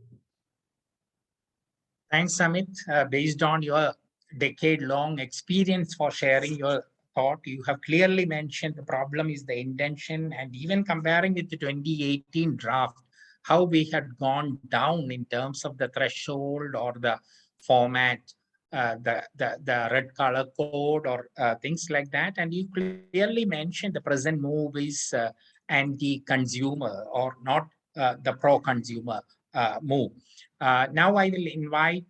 Thanks, Amit. Based on your decade-long experience for sharing your thought, you have clearly mentioned the problem is the intention, and even comparing with the 2018 draft, how we had gone down in terms of the threshold or the format, the red color code or things like that. And you clearly mentioned the present move is anti-consumer or not the pro-consumer move. Now I will invite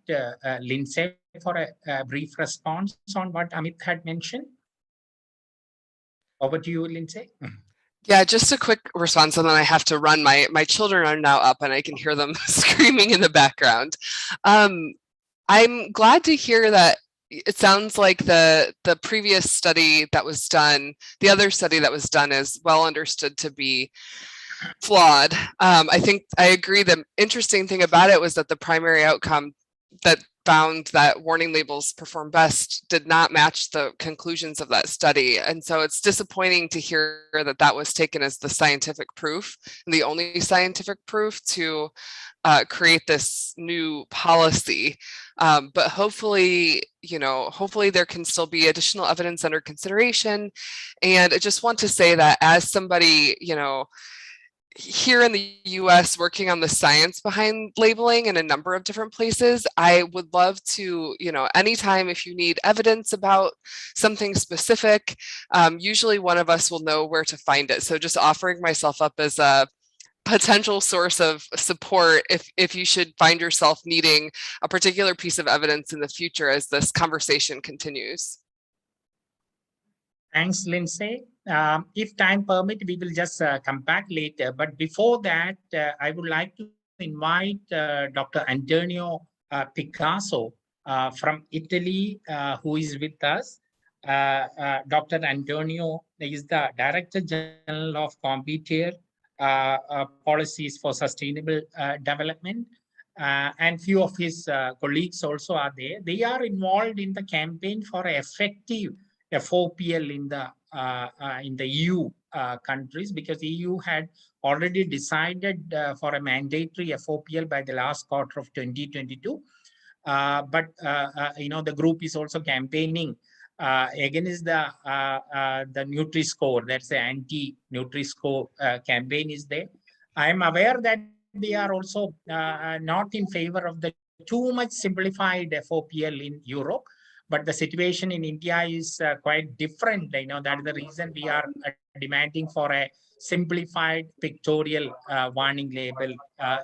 Lindsay for a brief response on what Amit had mentioned. Over to you, Lindsay. Yeah, just a quick response, and then I have to run. My children are now up, and I can hear them screaming in the background. I'm glad to hear that it sounds like the previous study that was done, the other study that was done, is well understood to be flawed. I think I agree. The interesting thing about it was that the primary outcome that found that warning labels perform best did not match the conclusions of that study. And so it's disappointing to hear that that was taken as the scientific proof, the only scientific proof to create this new policy. But hopefully, hopefully there can still be additional evidence under consideration. And I just want to say that as somebody, here in the US working on the science behind labeling in a number of different places. I would love to, anytime if you need evidence about something specific, usually one of us will know where to find it. So just offering myself up as a potential source of support if you should find yourself needing a particular piece of evidence in the future as this conversation continues. Thanks, Lindsay. If time permit, we will just come back later. But before that, I would like to invite Dr. Antonio Picasso from Italy, who is with us. Dr. Antonio is the Director General of Computer Policies for Sustainable Development. And few of his colleagues also are there. They are involved in the campaign for effective FoPL in the EU countries, because EU had already decided for a mandatory FoPL by the last quarter of 2022. But the group is also campaigning against the Nutri-Score. That's the anti-Nutri-Score campaign is there. I am aware that they are also not in favor of the too much simplified FoPL in Europe. But the situation in India is quite different. That is the reason we are demanding for a simplified pictorial warning label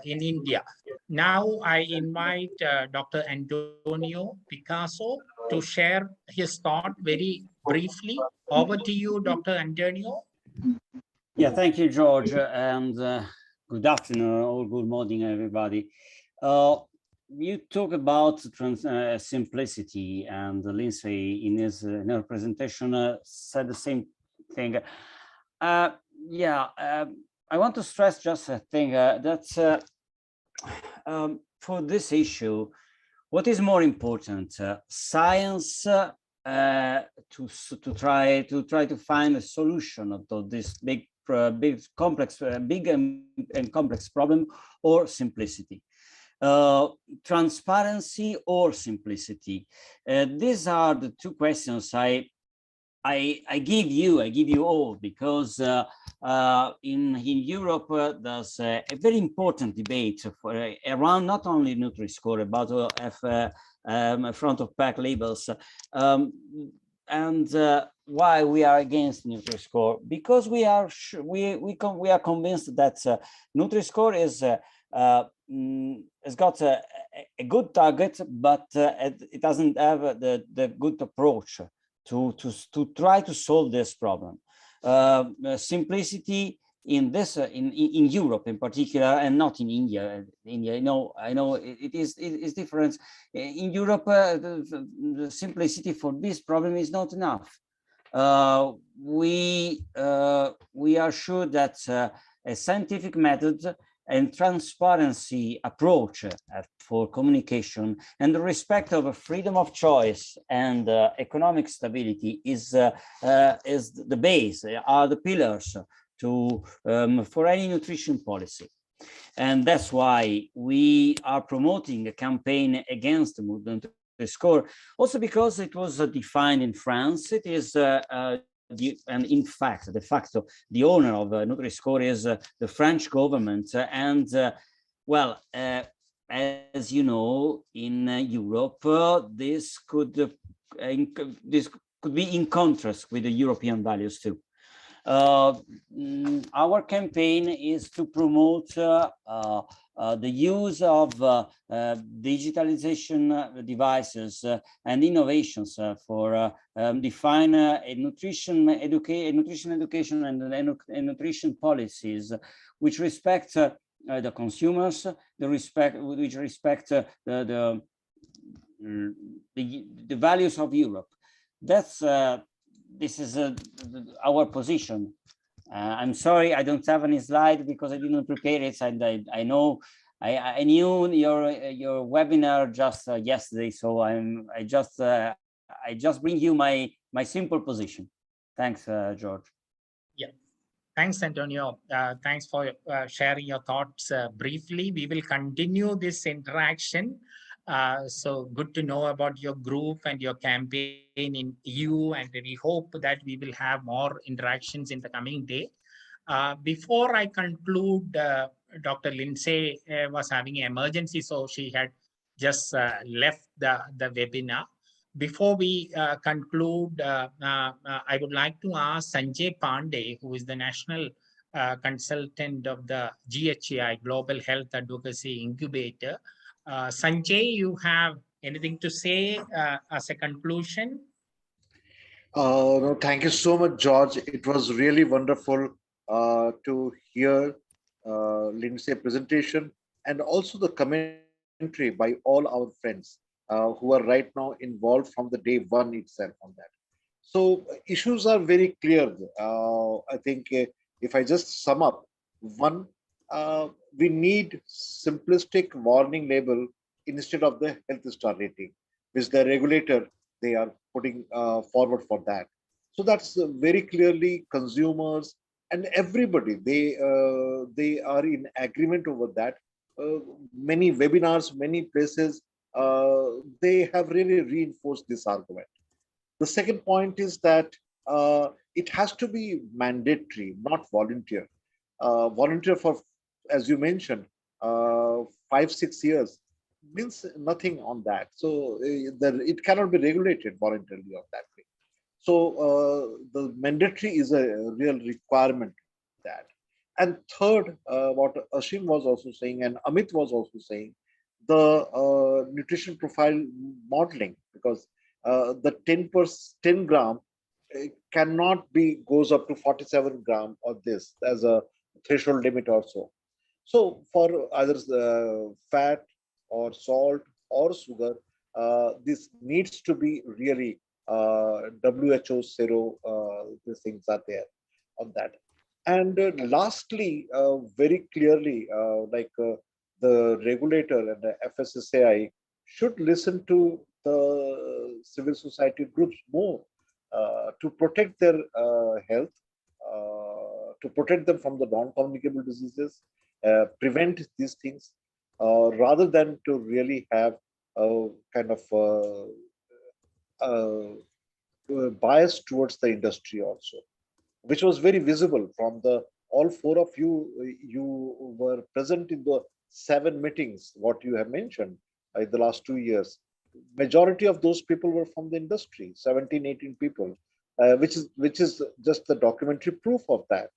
in India. Now I invite Dr. Antonio Picasso to share his thought very briefly. Over to you, Dr. Antonio. Yeah, thank you, George, and good afternoon or good morning, everybody. You talk about simplicity, and Lindsay in her presentation said the same thing. I want to stress just a thing that for this issue, what is more important, science to try to find a solution to this big and complex problem, or simplicity? Transparency or simplicity? These are the two questions I give you all, because in Europe there's a very important debate around not only Nutri-Score but front of pack labels, and why we are against Nutri-Score, because we are convinced that Nutri-Score has got a good target, but it doesn't have the good approach to try to solve this problem. Simplicity in this in Europe in particular, and not in India. I know it is different. In Europe, the simplicity for this problem is not enough. We are sure that a scientific method and transparency approach for communication and the respect of freedom of choice and economic stability is the base, are the pillars for any nutrition policy. And that's why we are promoting a campaign against the Nutri-Score, also because it was defined in France. It is and in fact, de facto, the owner of Nutri-Score is the French government. And well, as you know, in Europe, this could be in contrast with the European values too. Our campaign is to promote the use of digitalization devices and innovations for define a nutrition education and nutrition policies which respect the consumers, which respect the values of Europe. This is our position. I'm sorry, I don't have any slide because I didn't prepare it. And I know I knew your webinar just yesterday, so I just bring you my simple position. Thanks, George. Yeah, thanks, Antonio. Thanks for sharing your thoughts briefly. We will continue this interaction. So good to know about your group and your campaign in EU, and we hope that we will have more interactions in the coming day. Before I conclude, Dr. Lindsay was having an emergency, so she had just left the webinar. Before we conclude, I would like to ask Sanjay Pandey, who is the national consultant of the GHAI, Global Health Advocacy Incubator. Sanjay, you have anything to say as a conclusion? No, thank you so much, George. It was really wonderful to hear Lindsay's presentation and also the commentary by all our friends who are right now involved from the day one itself on that. So issues are very clear. I think if I just sum up, one, we need simplistic warning label instead of the health star rating, which the regulator they are putting forward for that. So that's very clearly consumers and everybody they are in agreement over that. Many webinars, many places, they have really reinforced this argument. The second point is that it has to be mandatory, not volunteer. Volunteer for, as you mentioned, 5-6 years means nothing on that. So it cannot be regulated voluntarily on that way. So the mandatory is a real requirement that. And third, what Ashim was also saying and Amit was also saying, the nutrition profile modeling, because the 10 gram cannot be goes up to 47 gram of this as a threshold limit also. So for either fat or salt or sugar, this needs to be really WHO zero. These things are there on that. And lastly, very clearly, the regulator and the FSSAI should listen to the civil society groups more to protect their health, to protect them from the non-communicable diseases, prevent these things, rather than to really have a kind of bias towards the industry also, which was very visible from the all four of you. You were present in the 7 meetings, what you have mentioned in the last 2 years. Majority of those people were from the industry, 17-18 people, which is just the documentary proof of that.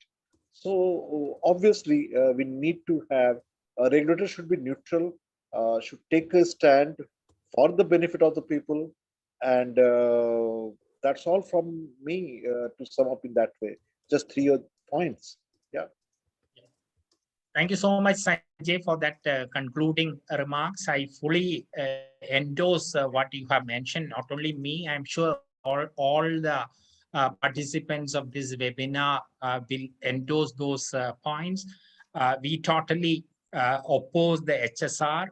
So obviously we need to have a regulator should be neutral, should take a stand for the benefit of the people, and that's all from me to sum up in that way. Just 3 points. Yeah. Thank you so much, Sanjay, for that concluding remarks. I fully endorse what you have mentioned. Not only me, I'm sure all the participants of this webinar will endorse those points. We totally oppose the HSR,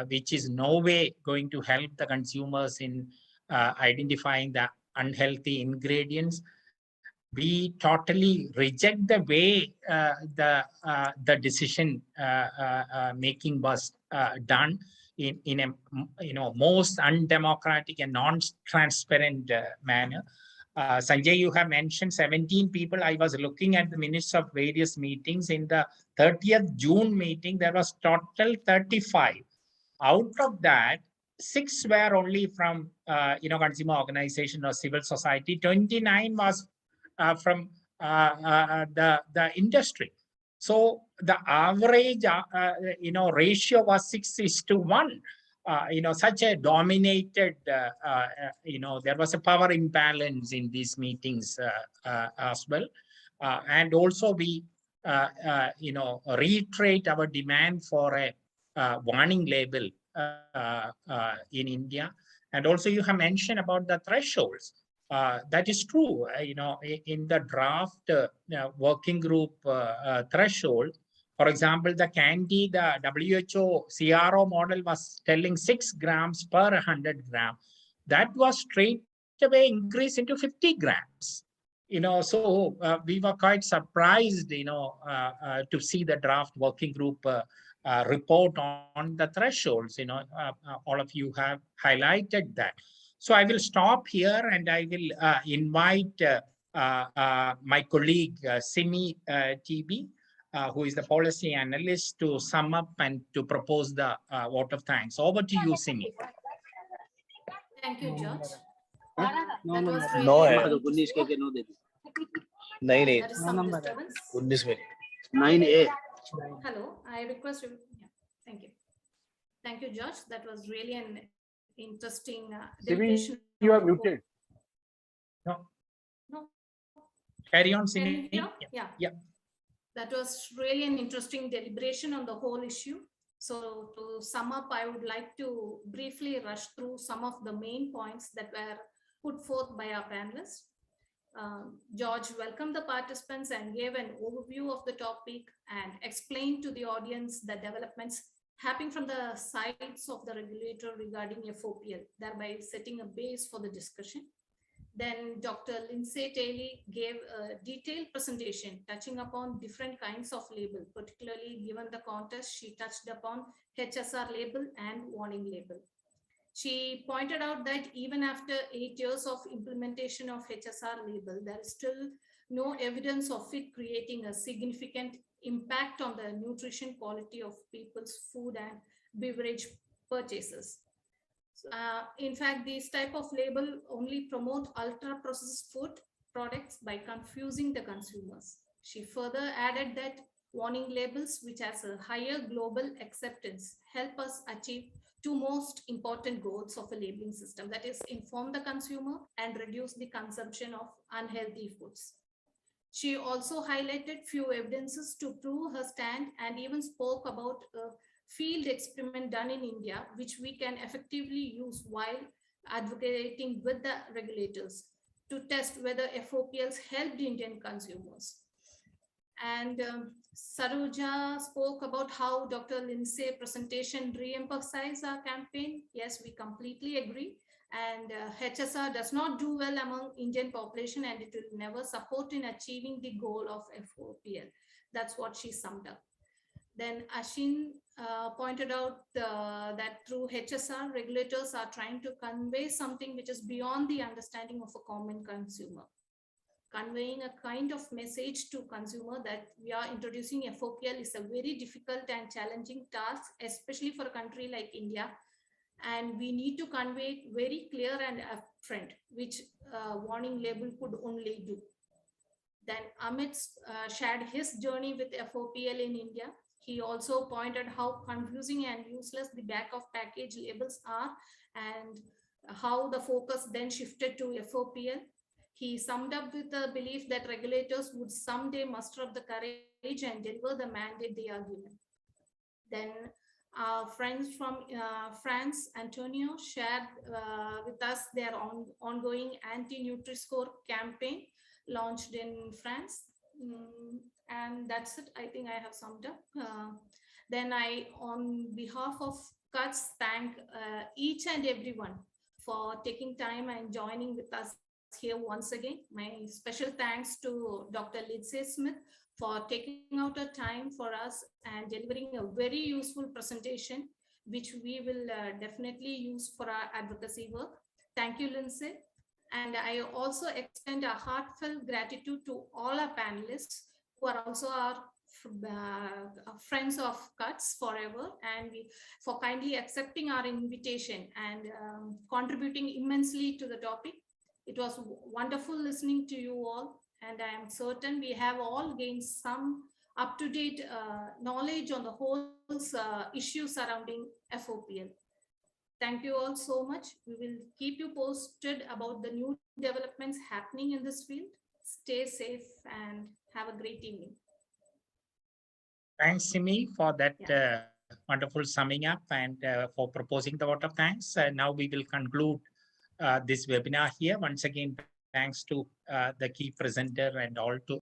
which is no way going to help the consumers in identifying the unhealthy ingredients. We totally reject the way the decision making was done in a most undemocratic and non-transparent manner. Sanjay, you have mentioned 17 people. I was looking at the minutes of various meetings. In the 30th June meeting, there was total 35. Out of that, 6 were only from consumer organization or civil society. 29 was from the industry. So the average ratio was 6:1. Such a dominated, there was a power imbalance in these meetings as well. And also we, reiterate our demand for a warning label in India. And also you have mentioned about the thresholds. That is true. In the draft working group threshold, for example, the candy, the WHO CRO model was telling 6 grams per 100 gram. That was straight away increased into 50 grams. So we were quite surprised, to see the draft working group report on the thresholds. All of you have highlighted that. So I will stop here and I will invite my colleague Simi TB, who is the policy analyst, to sum up and to propose the vote of thanks. Over to you, Simi. Thank you, George. No, That no, was no. really No है नहीं there is some disturbance. 19 में 9A Hello, I request you. Yeah, thank you. Thank you, George. That was really an interesting deliberation. You are muted. No. No. Carry on, Can you Simi. hear? Yeah. Yeah. That was really an interesting deliberation on the whole issue. So to sum up, I would like to briefly rush through some of the main points that were put forth by our panelists. George welcomed the participants and gave an overview of the topic and explained to the audience the developments happening from the sides of the regulator regarding FoPL, thereby setting a base for the discussion. Then Dr. Lindsay Taylor gave a detailed presentation touching upon different kinds of label, particularly given the context, she touched upon HSR label and warning label. She pointed out that even after 8 years of implementation of HSR label, there is still no evidence of it creating a significant impact on the nutrition quality of people's food and beverage purchases. In fact, these type of label only promote ultra-processed food products by confusing the consumers. She further added that warning labels, which has a higher global acceptance, help us achieve two most important goals of a labeling system, that is inform the consumer and reduce the consumption of unhealthy foods. She also highlighted few evidences to prove her stand and even spoke about a field experiment done in India, which we can effectively use while advocating with the regulators to test whether FoPLs helped Indian consumers. And Saroja spoke about how Dr. Lindsay's presentation re-emphasized our campaign. Yes, we completely agree. And HSR does not do well among Indian population, and it will never support in achieving the goal of FoPL. That's what she summed up. Then Ashin pointed out that through HSR, regulators are trying to convey something which is beyond the understanding of a common consumer, conveying a kind of message to consumer that we are introducing FoPL is a very difficult and challenging task, especially for a country like India. And we need to convey it very clear and upfront, which warning label could only do. Then Amit shared his journey with FoPL in India. He also pointed how confusing and useless the back of package labels are and how the focus then shifted to FoPL. He summed up with the belief that regulators would someday muster up the courage and deliver the mandate they are given. Then our friends from France, Antonio, shared with us their ongoing anti-Nutri-Score campaign launched in France. And that's it. I think I have summed up. Then I, on behalf of CUTS, thank each and everyone for taking time and joining with us here once again. My special thanks to Dr. Lindsay Smith for taking out a time for us and delivering a very useful presentation, which we will definitely use for our advocacy work. Thank you, Lindsay. And I also extend a heartfelt gratitude to all our panelists who are also our friends of CUTS forever, and for kindly accepting our invitation and contributing immensely to the topic. It was wonderful listening to you all, and I am certain we have all gained some up-to-date knowledge on the whole issue surrounding FoPL. Thank you all so much. We will keep you posted about the new developments happening in this field. Stay safe and have a great evening. Thanks, Simi, for that wonderful summing up and for proposing the vote of thanks. Now we will conclude this webinar here. Once again, thanks to the key presenter and all to